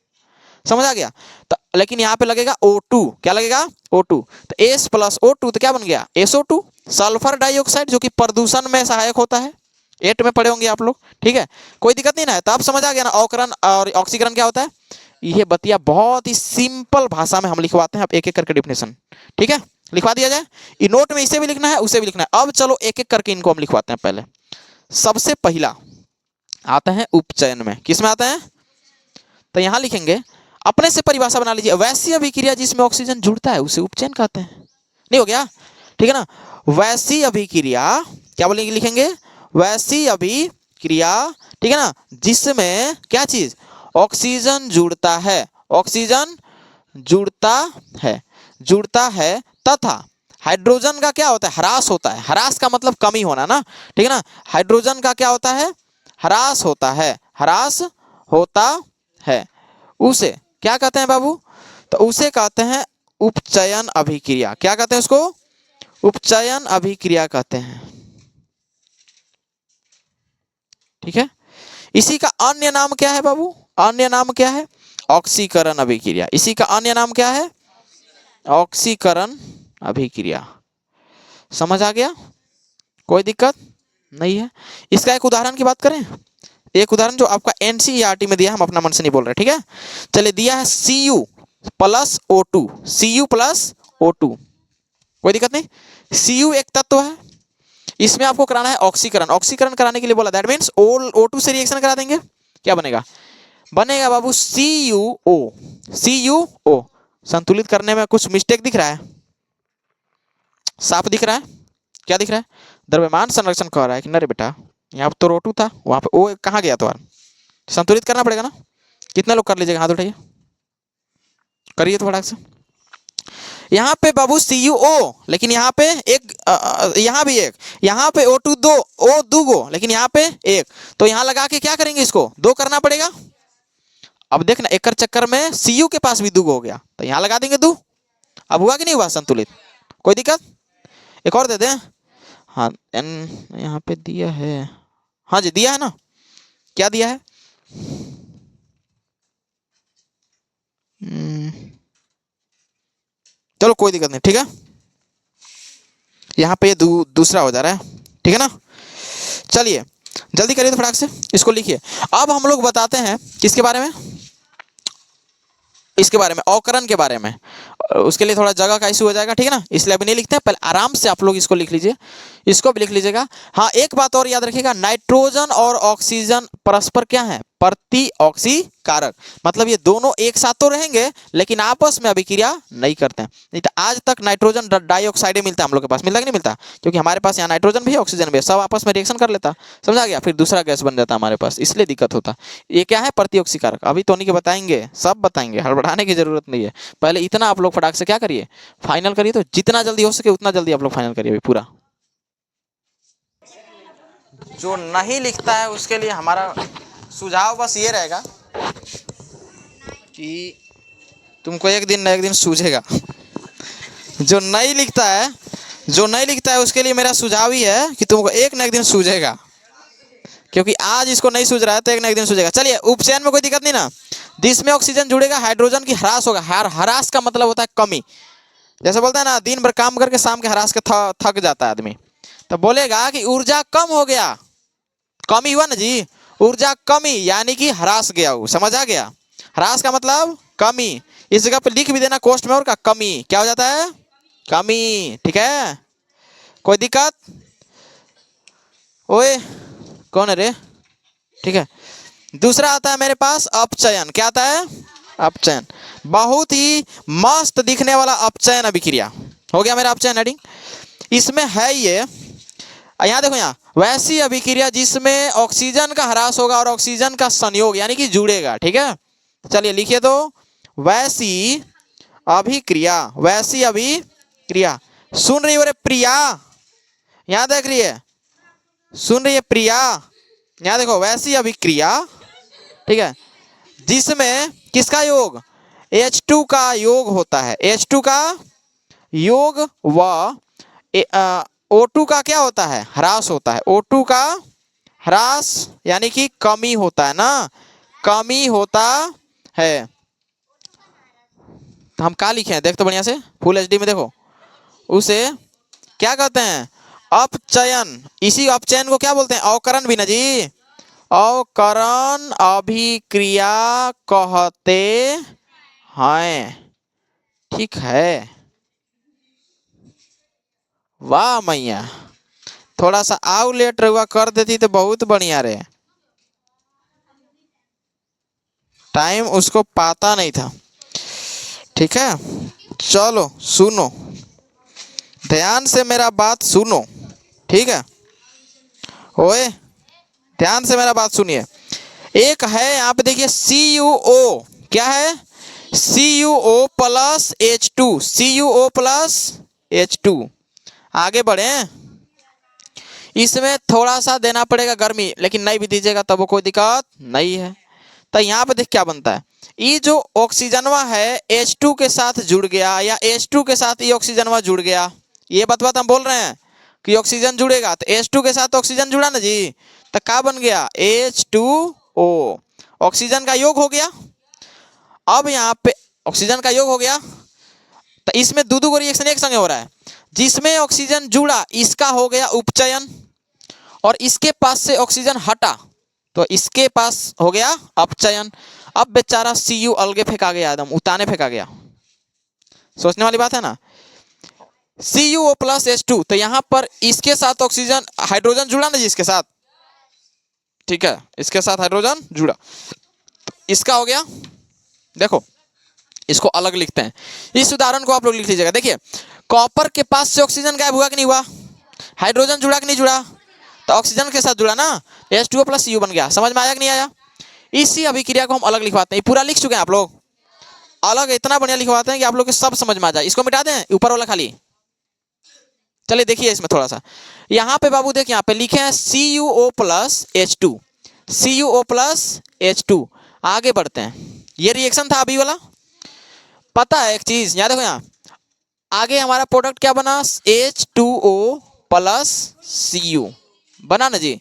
समझ आ गया। तो लेकिन यहाँ पे लगेगा O2, क्या लगेगा, O2। तो S + O2 तो क्या बन गया, SO2, सल्फर डाइऑक्साइड, जो कि प्रदूषण में सहायक होता है। 8 में पढ़े होंगे आप लोग, ठीक है, कोई दिक्कत नहीं ना है। तो आप समझ आ गया ना अवकरण और ऑक्सीकरण क्या होता है। ये बतिया बहुत ही सिंपल भाषा में हम लिखवाते हैं, आप एक एक करके डेफिनेशन, ठीक है, लिखवा दिया जाए। ये नोट में इसे भी लिखना है, उसे भी लिखना है। अब चलो एक एक करके इनको हम लिखवाते हैं। पहले सबसे पहला आता है उपचयन में, किस में आता है, तो यहां लिखेंगे, अपने से परिभाषा बना लीजिए, वैसी अभिक्रिया जिसमें ऑक्सीजन जुड़ता है उसे उपचयन कहते हैं। नहीं हो गया, ठीक है ना। वैसी अभिक्रिया, क्या बोलेंगे, लिखेंगे वैसी अभिक्रिया, ठीक है ना, जिसमें क्या चीज, ऑक्सीजन जुड़ता है, ऑक्सीजन जुड़ता है, जुड़ता है, तथा हाइड्रोजन का क्या होता है, ह्रास होता है। ह्रास का मतलब कमी होना ना, ठीक है ना। हाइड्रोजन का क्या होता है, ह्रास होता है, ह्रास होता है। उसे क्या कहते हैं बाबू, तो उसे कहते हैं उपचयन अभिक्रिया। क्या कहते हैं उसको, उपचयन अभिक्रिया कहते हैं, ठीक है। इसी का अन्य नाम क्या है बाबू, अन्य नाम क्या है, ऑक्सीकरण अभिक्रिया। इसी का अन्य नाम क्या है, ऑक्सीकरण अभिक्रिया। समझ आ गया, कोई दिक्कत नहीं है। इसका एक उदाहरण की बात करें, एक उदाहरण जो आपका NCERT में दिया है, हम अपना मन से नहीं बोल रहे, ठीक है। चलिए दिया है Cu + O2, Cu + O2, कोई दिक्कत नहीं। Cu एक तत्व है, इसमें आपको कराना है ऑक्सीकरण। ऑक्सीकरण कराने के लिए बोला, दैट मीन्स O2 से रिएक्शन करा देंगे। क्या बनेगा? बनेगा बाबू CuO। CuO संतुलित करने में कुछ मिस्टेक दिख रहा है? साफ दिख रहा है? क्या दिख रहा है? द्रव्यमान संरक्षण कह रहा है कि ना रे बेटा, यहाँ पर तो O2 था, वहां पे O कहाँ गया? तो संतुलित करना पड़ेगा ना। कितने लोग कर लीजिएगा? हाथ उठाइए, करिए तो फटाक से। यहाँ पे बाबू CuO, लेकिन यहाँ पे एक, यहाँ भी एक, यहाँ पे O2 दो, O दो गो, लेकिन यहाँ पे एक। तो यहाँ लगा के क्या करेंगे? इसको दो करना पड़ेगा। अब देखना, एक चक्कर में Cu के पास भी दो हो गया, तो यहाँ लगा देंगे दो। अब हुआ कि नहीं हुआ संतुलित? कोई दिक्कत? एक और दे दें? हाँ, N यहाँ पे दिया है। हाँ जी, दिया है ना। क्या दिया है? चलो कोई दिक्कत नहीं, ठीक है। यहाँ पे दूसरा हो जा रहा है, ठीक है ना। चलिए जल्दी करिए तो फटाक से इसको लिखिए। अब हम लोग बताते हैं किसके बारे में? इसके बारे में, अवकरण के बारे में। उसके लिए थोड़ा जगह का इशू हो जाएगा, ठीक है ना, इसलिए अभी नहीं लिखते हैं। पहले आराम से आप लोग इसको लिख लीजिए, इसको भी लिख लीजिएगा। हाँ, एक बात और याद रखिएगा, नाइट्रोजन और ऑक्सीजन परस्पर क्या है? प्रतिऑक्सी कारक। मतलब ये दोनों एक साथ तो रहेंगे लेकिन आपस में अभिक्रिया नहीं करते हैं। नहीं तो आज तक नाइट्रोजन डाइऑक्साइड मिलता है हम लोग के पास, मिलता कि नहीं मिलता? क्योंकि हमारे पास यहाँ नाइट्रोजन भी है, ऑक्सीजन भी है, सब आपस में रिएक्शन कर लेता, समझा गया? फिर दूसरा गैस बन जाता हमारे पास, इसलिए दिक्कत होता। ये क्या है? प्रतिऑक्सी कारक। अभी तो नहीं के बताएंगे, सब बताएंगे, हड़बड़ाने की जरूरत नहीं है। पहले इतना आप लोग फटाक से क्या करिए, फाइनल करिए। तो जितना जल्दी हो सके उतना जल्दी आप लोग फाइनल करिए पूरा। जो नहीं लिखता है उसके लिए हमारा सुझाव बस ये रहेगा कि तुमको एक दिन न एक दिन सूझेगा। जो नहीं लिखता है उसके लिए मेरा सुझाव ही है कि तुमको एक न एक दिन सूझेगा, क्योंकि आज इसको नहीं सूझ रहा है तो एक न एक दिन सूझेगा। चलिए, उपचयन में कोई दिक्कत नहीं ना। जिसमें ऑक्सीजन जुड़ेगा हाइड्रोजन की ह्रास होगा। ह्रास का मतलब होता है कमी। जैसे बोलता है ना, दिन भर काम करके शाम के ह्रास के थक जाता है आदमी, तो बोलेगा कि ऊर्जा कम हो गया, कमी हुआ ना जी, ऊर्जा कमी, यानी कि ह्रास गया वो, समझ आ गया? ह्रास का मतलब कमी। इस जगह पे लिख भी देना कोष्ठ में, और का कमी क्या हो जाता है? कमी, ठीक है। कोई दिक्कत? ओए कौन है रे? ठीक है। दूसरा आता है मेरे पास अपचयन। क्या आता है? अपचयन। बहुत ही मस्त दिखने वाला अपचयन अभिक्रिया हो गया मेरा अपचयन हेडिंग। इसमें है ये, यहाँ देखो, यहाँ वैसी अभिक्रिया जिसमें ऑक्सीजन का ह्रास होगा और ऑक्सीजन का संयोग यानी कि जुड़ेगा, ठीक है। चलिए लिखिए तो, वैसी अभिक्रिया। वैसी अभिक्रिया, सुन रही हो रे प्रिया? यहाँ देख रही है, सुन रही है प्रिया? यहाँ देखो, वैसी अभिक्रिया, ठीक है, जिसमें किसका योग? H2 का योग होता है। H2 का योग व O2 का क्या होता है? ह्रास होता है। O2 का ह्रास यानी कि कमी होता है ना, कमी होता है। तो हम क्या लिखे हैं, देख तो बढ़िया से, फुल HD में देखो। उसे क्या कहते हैं? अपचयन। इसी अपचयन को क्या बोलते हैं? अवकरण भी ना जी, अवकरण अभिक्रिया कहते हैं, ठीक है। वाह मैया, थोड़ा सा आउ लेट हुआ कर देती तो बहुत बढ़िया रे, टाइम उसको पता नहीं था, ठीक है। चलो सुनो, ध्यान से मेरा बात सुनो, ठीक है। ओए ध्यान से मेरा बात सुनिए। एक है यहाँ पे देखिए CuO, क्या है? CuO plus H2, CuO plus H2। आगे बढ़े, इसमें थोड़ा सा देना पड़ेगा गर्मी, लेकिन नहीं भी दीजिएगा तब वो कोई दिक्कत नहीं है। तो यहाँ पे देख क्या बनता है, ये जो ऑक्सीजनवा है H2 के साथ जुड़ गया, या H2 के साथ ये ऑक्सीजनवा जुड़ गया, ये बात हम बोल रहे हैं कि ऑक्सीजन जुड़ेगा, तो H2 के साथ ऑक्सीजन जुड़ा ना जी, तो क्या बन गया? H2O, ऑक्सीजन का योग हो गया। अब यहाँ पे ऑक्सीजन का योग हो गया, तो इसमें दो को रिएक्शन एक संगे हो रहा है। जिसमें ऑक्सीजन जुड़ा इसका हो गया उपचयन, और इसके पास से ऑक्सीजन हटा तो इसके पास हो गया अपचयन। अब बेचारा Cu अलगे फेंका गया, एकदम उताने फेंका गया। सोचने वाली बात है ना। CuO प्लस H2, तो यहाँ पर इसके साथ ऑक्सीजन हाइड्रोजन जुड़ा ना जी, इसके साथ, ठीक है, इसके साथ हाइड्रोजन जुड़ा, इसका हो गया। देखो इसको अलग लिखते हैं, इस उदाहरण को आप लोग लिख लीजिएगा। देखिए कॉपर के पास से ऑक्सीजन गायब हुआ कि नहीं हुआ, हाइड्रोजन जुड़ा कि नहीं जुड़ा, तो ऑक्सीजन के साथ जुड़ा ना, H2O प्लस Cu बन गया। समझ में आया कि नहीं आया? इसी अभिक्रिया को हम अलग लिखवाते हैं, पूरा लिख चुके हैं आप लोग, अलग इतना बढ़िया लिखवाते हैं कि आप लोग को सब समझ में आ जाए। इसको मिटा दें ऊपर वाला खाली। चलिए देखिए इसमें थोड़ा सा, यहाँ पे बाबू देख, यहाँ पे लिखे हैं CuO plus H2, CuO plus H2। आगे बढ़ते हैं, ये रिएक्शन था अभी वाला। पता है एक चीज, यहाँ देखो, यहाँ आगे हमारा प्रोडक्ट क्या बना, H2O प्लस Cu बना ना जी।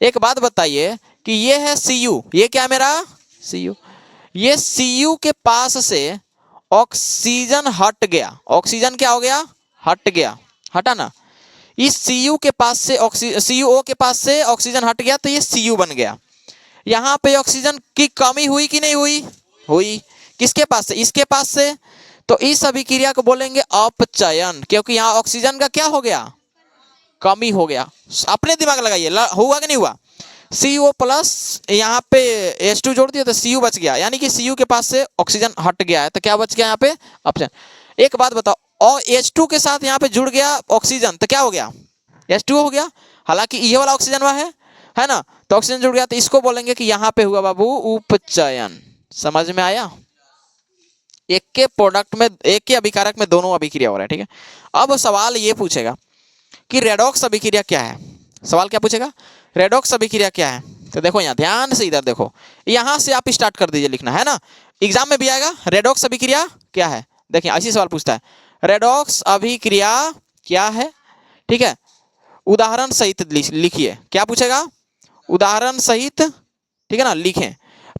एक बात बताइए कि ये है Cu, ये क्या है मेरा Cu, ये Cu के पास से ऑक्सीजन हट गया, ऑक्सीजन क्या हो गया, हट गया, हटा ना। इस Cu के पास से CuO के पास से ऑक्सीजन हट गया, तो ये Cu बन गया। यहाँ पे ऑक्सीजन की कमी हुई कि नहीं हुई, हुई। किसके पास से, इसके पास से, तो इस अभिक्रिया को बोलेंगे अपचयन, क्योंकि यहाँ ऑक्सीजन का क्या हो गया, कमी हो गया। अपने दिमाग लगाइए, हुआ कि नहीं हुआ। Cu प्लस यहाँ पे H2 जोड़ दिया तो Cu बच गया, यानी कि Cu के पास से ऑक्सीजन हट गया है, तो क्या बच गया यहाँ पे, अपचयन। एक बात बताओ, और H2 के साथ यहाँ पे जुड़ गया ऑक्सीजन, तो क्या हो गया, H2O हो गया। हालांकि ये वाला ऑक्सीजन वह है ना, तो ऑक्सीजन जुड़ गया, तो इसको बोलेंगे कि यहाँ पे हुआ बाबू उपचयन। समझ में आया? एक के प्रोडक्ट में, एक के अभिकारक में दोनों अभिक्रिया हो रहा है, ठीक है। अब सवाल ये पूछेगा कि रेडॉक्स अभिक्रिया क्या है, सवाल क्या पूछेगा, रेडॉक्स अभिक्रिया क्या है। तो देखो यहाँ ध्यान से इधर देखो, यहाँ से आप स्टार्ट कर दीजिए लिखना, है ना, एग्जाम में भी आएगा, रेडॉक्स अभिक्रिया क्या है। देखिए ऐसी सवाल पूछता है, रेडॉक्स अभिक्रिया क्या है, ठीक है। उदाहरण सहित लिखिए, क्या पूछेगा, उदाहरण सहित, ठीक है ना, लिखें।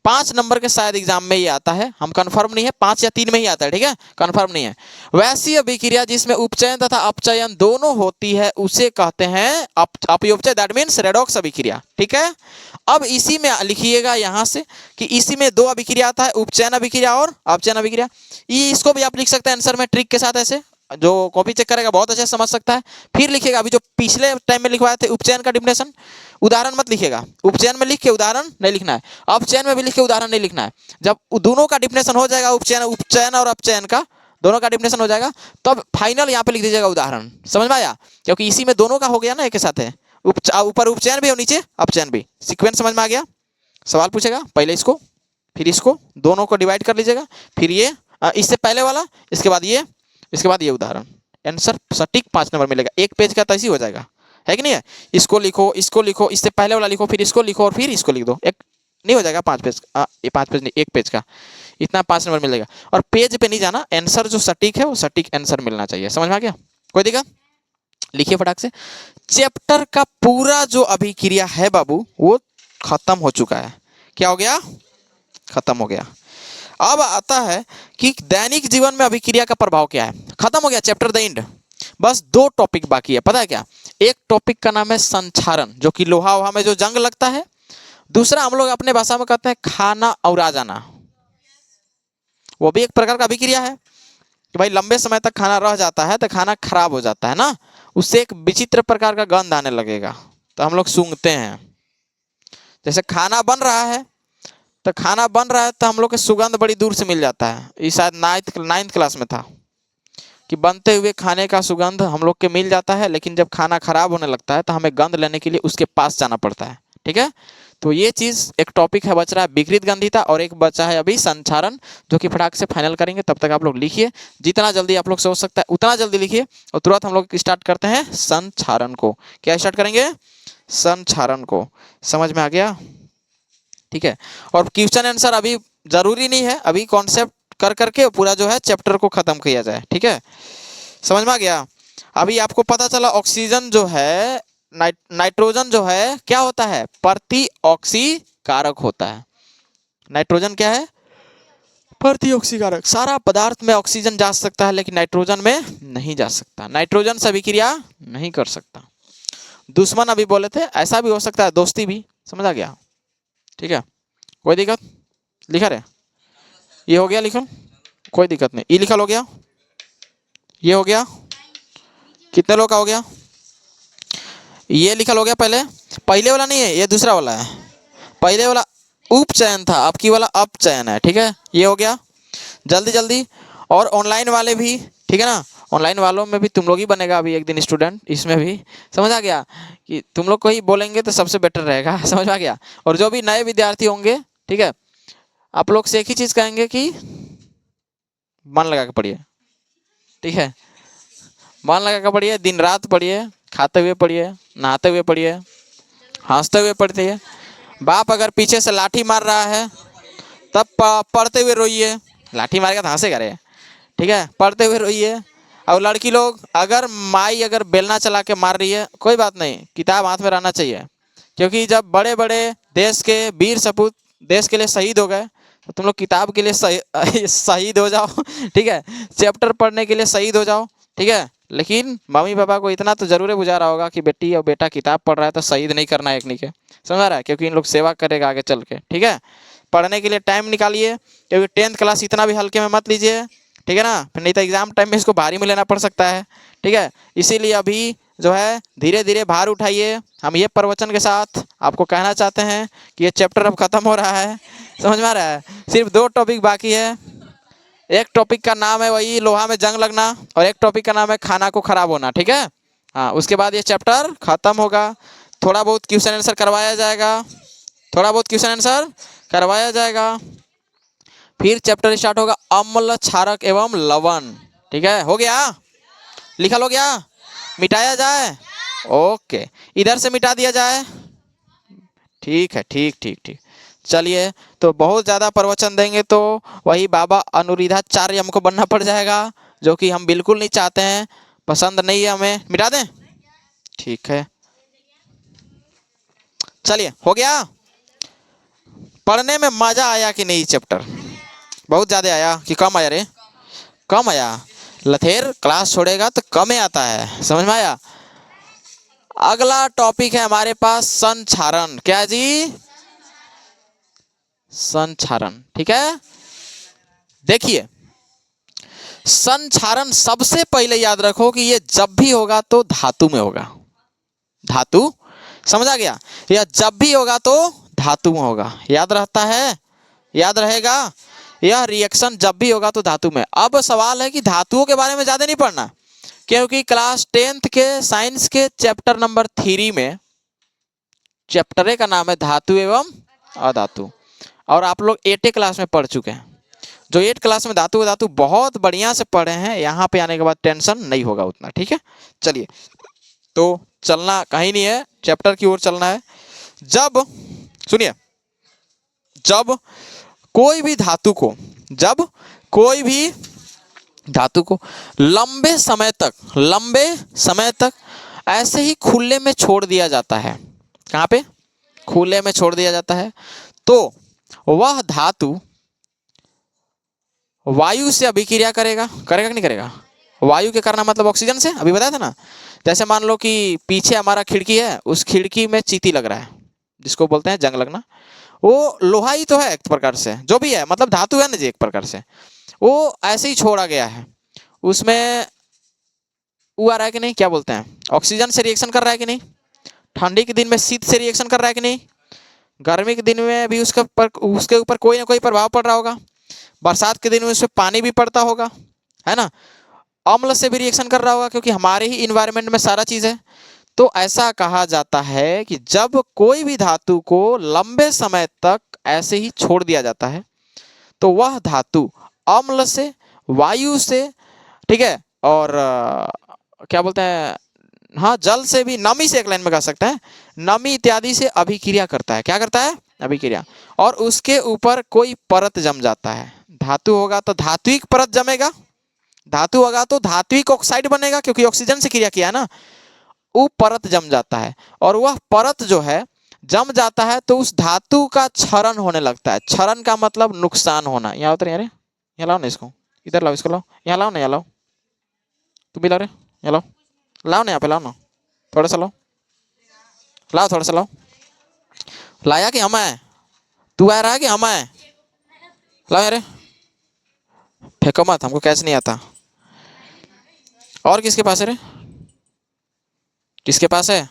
5 नंबर के शायद एग्जाम में ये आता है, हम कंफर्म नहीं है, 5 या 3 में ही आता है, ठीक है, कंफर्म नहीं है। वैसी अभिक्रिया जिसमें उपचयन तथा अपचयन दोनों होती है उसे कहते हैं अपयोपचय, दैट मीन्स रेडॉक्स अभिक्रिया, ठीक है। अब इसी में लिखिएगा यहाँ से कि इसी में 2 अभिक्रिया आता है, उपचयन अभिक्रिया और अपचयन अभिक्रिया। ये इसको भी आप लिख सकते हैं आंसर में ट्रिक के साथ, ऐसे जो कॉपी चेक करेगा बहुत अच्छे से समझ सकता है। फिर लिखिएगा अभी जो पिछले टाइम में लिखवाए थे उपचयन का डिफिनेशन, उदाहरण मत लिखिएगा, उपचयन में लिख के उदाहरण नहीं लिखना है, अपचयन में भी लिख के उदाहरण नहीं लिखना है। जब दोनों का डिफिनेशन हो जाएगा, उपचयन और अपचयन का दोनों का डिफिनेशन हो जाएगा, तब फाइनल यहाँ पे लिख दीजिएगा उदाहरण। समझ में आया? क्योंकि इसी में दोनों का हो गया ना एक साथ है, ऊपर उपचयन भी और नीचे अपचयन भी। सीक्वेंस समझ में आ गया? सवाल पूछेगा पहले इसको, फिर इसको, दोनों को डिवाइड कर लीजिएगा, फिर ये इससे पहले वाला, इसके बाद ये, इसके बाद ये उदाहरण। आंसर सटीक 5 नंबर मिलेगा, एक पेज का तो ऐसे ही हो जाएगा, है कि नहीं है। इसको लिखो, इसको लिखो, इससे पहले वाला लिखो, फिर इसको लिखो और फिर इसको लिख दो, एक नहीं हो जाएगा 5 पेज, ये 5 पेज नहीं, एक पेज का इतना 5 नंबर मिलेगा। और पेज पे नहीं जाना, आंसर जो सटीक है वो सटीक आंसर मिलना चाहिए। समझ में आ गया? कोई दिक्कत? लिखिए फटाक से। चैप्टर का पूरा जो अभिक्रिया है बाबू वो खत्म हो चुका है। क्या हो गया? खत्म हो गया। अब आता है कि दैनिक जीवन में अभिक्रिया का प्रभाव क्या है। खत्म हो गया चैप्टर, द एंड। बस 2 टॉपिक बाकी है, पता है क्या? एक टॉपिक का नाम है संक्षारण, जो कि लोहा वोहा में जो जंग लगता है। दूसरा हम लोग अपने भाषा में कहते हैं खाना और आ जाना, वो भी एक प्रकार का अभिक्रिया है कि भाई लंबे समय तक खाना रह जाता है तो खाना खराब हो जाता है ना, उससे एक विचित्र प्रकार का गंध आने लगेगा, तो हम लोग सूंघते हैं। जैसे खाना बन रहा है तो हम लोग के सुगंध बड़ी दूर से मिल जाता है। ये शायद 9th क्लास में था कि बनते हुए खाने का सुगंध हम लोग के मिल जाता है, लेकिन जब खाना खराब होने लगता है तो हमें गंध लेने के लिए उसके पास जाना पड़ता है, ठीक है। तो ये चीज़ एक टॉपिक है, बच रहा है विकृत गंधिता, और एक बचा है अभी संक्षारण, जो कि फटाक से फाइनल करेंगे। तब तक आप लोग लिखिए, जितना जल्दी आप लोग सोच सकते हैं उतना जल्दी लिखिए, और तुरंत हम लोग स्टार्ट करते हैं संक्षारण को। क्या स्टार्ट करेंगे? संक्षारण को। समझ में आ गया? ठीक है। और क्वेश्चन आंसर अभी जरूरी नहीं है, अभी कॉन्सेप्ट कर करके पूरा जो है चैप्टर को खत्म किया जाए, ठीक है। समझ में आ गया? अभी आपको पता चला ऑक्सीजन जो है, नाइट्रोजन जो है क्या होता है? प्रतिऑक्सीकारक होता है। नाइट्रोजन क्या है? प्रतिऑक्सीकारक। सारा पदार्थ में ऑक्सीजन जा सकता है लेकिन नाइट्रोजन में नहीं जा सकता, नाइट्रोजन से अभिक्रिया नहीं कर सकता। दुश्मन अभी बोले थे, ऐसा भी हो सकता है दोस्ती भी। समझ आ गया? ठीक है, कोई दिक्कत? लिखा रहे, ये हो गया लिखल, कोई दिक्कत नहीं। ये लिखल हो गया, ये हो गया, कितने लोग का हो गया? ये लिखल हो गया पहले, पहले वाला नहीं है, ये दूसरा वाला है। पहले वाला उपचयन था, अब की वाला अपचयन है, ठीक है। ये हो गया जल्दी जल्दी। और ऑनलाइन वाले भी, ठीक है ना, ऑनलाइन वालों में भी तुम लोग ही बनेगा अभी एक दिन स्टूडेंट, इसमें भी समझ आ गया कि तुम लोग को ही बोलेंगे तो सबसे बेटर रहेगा। समझ आ गया। और जो भी नए विद्यार्थी होंगे, ठीक है, आप लोग से एक ही चीज़ कहेंगे कि मन लगा के पढ़िए, ठीक है। मन लगा के पढ़िए, दिन रात पढ़िए, खाते हुए पढ़िए, नहाते हुए पढ़िए, हंसते हुए पढ़िए। बाप अगर पीछे से लाठी मार रहा है तब पढ़ते हुए रोइए, लाठी मारेगा तो हंसेगा रे, ठीक है, पढ़ते हुए रोइए। और लड़की लोग अगर माई अगर बेलना चला के मार रही है, कोई बात नहीं, किताब हाथ में रहना चाहिए। क्योंकि जब बड़े बड़े देश के वीर सपूत देश के लिए शहीद हो गए, तो तुम लोग किताब के लिए शहीद हो जाओ। ठीक है, चैप्टर पढ़ने के लिए शहीद हो जाओ, ठीक है। लेकिन मम्मी पापा को इतना तो जरूर बुझा रहा होगा कि बेटी और बेटा किताब पढ़ रहा है तो शहीद नहीं करना है एक नहीं के, समझ रहा है, क्योंकि इन लोग सेवा करेगा आगे चल के, ठीक है। पढ़ने के लिए टाइम निकालिए, क्योंकि 10th क्लास इतना भी हल्के में मत लीजिए, ठीक है ना, फिर नहीं तो एग्जाम टाइम में इसको भारी में लेना पड़ सकता है, ठीक है। इसीलिए अभी जो है धीरे धीरे भार उठाइए। हम ये प्रवचन के साथ आपको कहना चाहते हैं कि ये चैप्टर अब खत्म हो रहा है, समझ में आ रहा है। सिर्फ 2 टॉपिक बाकी है। एक टॉपिक का नाम है वही लोहा में जंग लगना, और एक टॉपिक का नाम है खाना को खराब होना, ठीक है। हाँ, उसके बाद ये चैप्टर खत्म होगा। थोड़ा बहुत क्वेश्चन आंसर करवाया जाएगा, थोड़ा बहुत क्वेश्चन आंसर करवाया जाएगा। फिर चैप्टर स्टार्ट होगा अम्ल क्षारक एवं लवण, ठीक है। हो गया, लिखल हो गया, मिटाया जाए, ओके, इधर से मिटा दिया जाए, ठीक है, ठीक ठीक ठीक। चलिए, तो बहुत ज़्यादा प्रवचन देंगे तो वही बाबा अनुरुद्धाचार्य हमको बनना पड़ जाएगा, जो कि हम बिल्कुल नहीं चाहते हैं, पसंद नहीं है हमें। मिटा दें, ठीक है। चलिए, हो गया। पढ़ने में मजा आया कि नहीं? चैप्टर बहुत ज़्यादा आया कि कम आया रे? कम आया। लथेर क्लास छोड़ेगा तो कम ही आता है, समझ में आया। अगला टॉपिक है हमारे पास संक्षारण। क्या जी? संक्षारण, ठीक है। देखिए, संक्षारण सबसे पहले याद रखो कि ये जब भी होगा तो धातु में होगा। धातु, समझ आ गया? यह जब भी होगा तो धातु में होगा, याद रहता है, याद रहेगा। यह रिएक्शन जब भी होगा तो धातु में। अब सवाल है कि धातुओं के बारे में ज्यादा नहीं पढ़ना, क्योंकि क्लास 10th के साइंस के चैप्टर नंबर 3 में चैप्टर का नाम है धातु एवं अधातु, और आप लोग 8 क्लास में पढ़ चुके हैं। जो 8 क्लास में धातु धातु बहुत बढ़िया से पढ़े हैं, यहाँ पे आने के बाद टेंशन नहीं होगा उतना, ठीक है। चलिए, तो चलना कहीं नहीं है, चैप्टर की ओर चलना है। जब, सुनिए, जब कोई भी धातु को, जब कोई भी धातु को लंबे समय तक ऐसे ही खुले में छोड़ दिया जाता है, कहाँ पे? खुले में छोड़ दिया जाता है, तो वह धातु वायु से अभिक्रिया करेगा, करेगा कि नहीं करेगा? वायु के करना मतलब ऑक्सीजन से, अभी बताया था ना। जैसे मान लो कि पीछे हमारा खिड़की है, उस खिड़की में चींटी लग रहा है, जिसको बोलते हैं जंग लगना। वो लोहा ही तो है एक प्रकार से, जो भी है, मतलब धातु है ना जी एक प्रकार से। वो ऐसे ही छोड़ा गया है, उसमें वो आ रहा है कि नहीं, क्या बोलते हैं, ऑक्सीजन से रिएक्शन कर रहा है कि नहीं? ठंडी के दिन में शीत से रिएक्शन कर रहा है कि नहीं? गर्मी के दिन में भी उसके ऊपर कोई ना कोई प्रभाव पड़ रहा होगा। बरसात के दिन में उसमें पानी भी पड़ता होगा, है ना। अम्ल से भी रिएक्शन कर रहा होगा, क्योंकि हमारे ही इन्वायरमेंट में सारा चीज़ है। तो ऐसा कहा जाता है कि जब कोई भी धातु को लंबे समय तक ऐसे ही छोड़ दिया जाता है, तो वह धातु अम्ल से, वायु से, ठीक है, और क्या बोलते हैं, हाँ, जल से भी, नमी से एक लाइन में कह सकते हैं, नमी इत्यादि से अभिक्रिया करता है। क्या करता है? अभिक्रिया। और उसके ऊपर कोई परत जम जाता है। धातु होगा तो धात्विक परत जमेगा, धातु होगा तो धात्विक ऑक्साइड बनेगा, क्योंकि ऑक्सीजन से क्रिया किया ना, वो परत जम जाता है। और वह परत जो है जम जाता है तो उस धातु का क्षरण होने लगता है। क्षरण का मतलब नुकसान होना। यहाँ उतर, यार यहाँ लाओ ना इसको, इधर लाओ, इसको लाओ, यहाँ लाओ ना, यहाँ लाओ, तुम भी लाओ रे, यहाँ लाओ, लाओ ना, यहाँ पे लाओ ना, थोड़ा सा लाओ, लाओ थोड़ा सा लाओ। लाया कि हम आए? तू आ रहा है कि हम आए? लाओ यार, फेंको मत, हमको कैच नहीं आता। और किसके पास है रे? किसके पास है?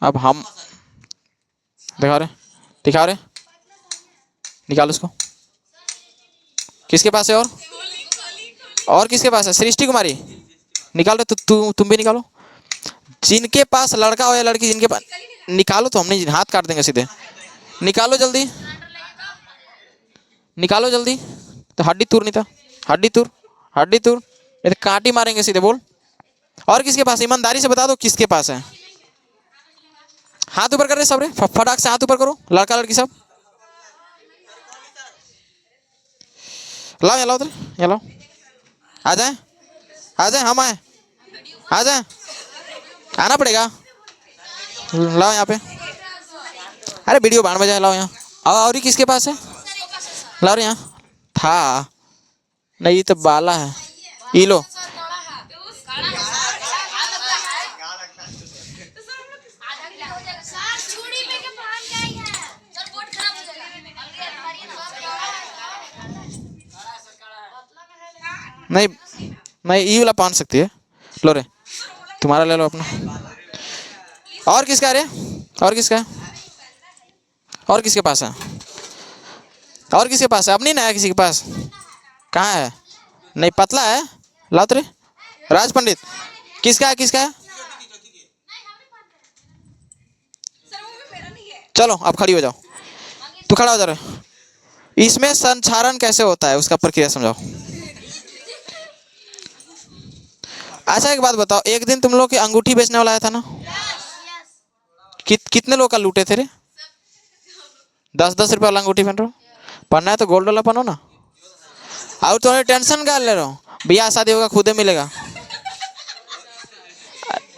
अब हम दिखा रहे निकालो उसको। किसके पास है? और किसके पास है? सृष्टि कुमारी निकाल रहे तो तुम भी निकालो। जिनके पास लड़का हो या लड़की, जिनके पास निकालो तो हमने हाथ काट देंगे सीधे। निकालो जल्दी, निकालो जल्दी। तो हड्डी तूर नहीं था, हड्डी तूर, हड्डी तूर, ये तो कांटी मारेंगे सीधे। बोल और किसके पास? ईमानदारी से बता दो किसके पास है। हाथ ऊपर कर रहे सब रे, फटाक से हाथ ऊपर करो, लड़का लड़की सब। लाओ यहाँ, लाओ उधर, यहाँ लाओ। आ जाए, आ जाए, हम आए, आ जाए, आना पड़ेगा। लाओ यहाँ पे, अरे वीडियो बाढ़ में जाए। लाओ यहाँ। और ही किसके पास है? लाओ रे यहाँ। था नहीं, ये तो बाला है। ये लो। नहीं नहीं, ये वाला पहन सकती है। लो रे, तुम्हारा ले लो अपना। और किसका है रे? और किसका है? और किसके पास है? और किसके पास है? अब नहीं ना है किसी के पास? कहाँ है? नहीं, पतला है। लाओ तो रे। राज पंडित किसका है? किसका है? चलो अब खड़ी हो जाओ। तू खड़ा हो जा रहे। इसमें संचारण कैसे होता है उसका प्रक्रिया समझाओ। अच्छा एक बात बताओ, एक दिन तुम लोग की अंगूठी बेचने वाला आया था ना? कितने लोग का लूटे थे रे? 10-10 रुपये वाला अंगूठी पहन रहे हो। पहनना है तो गोल्ड वाला पहनो ना। और तुम्हारी टेंशन क्या ले रहे हो? ब्याह शादी होगा खुदे मिलेगा।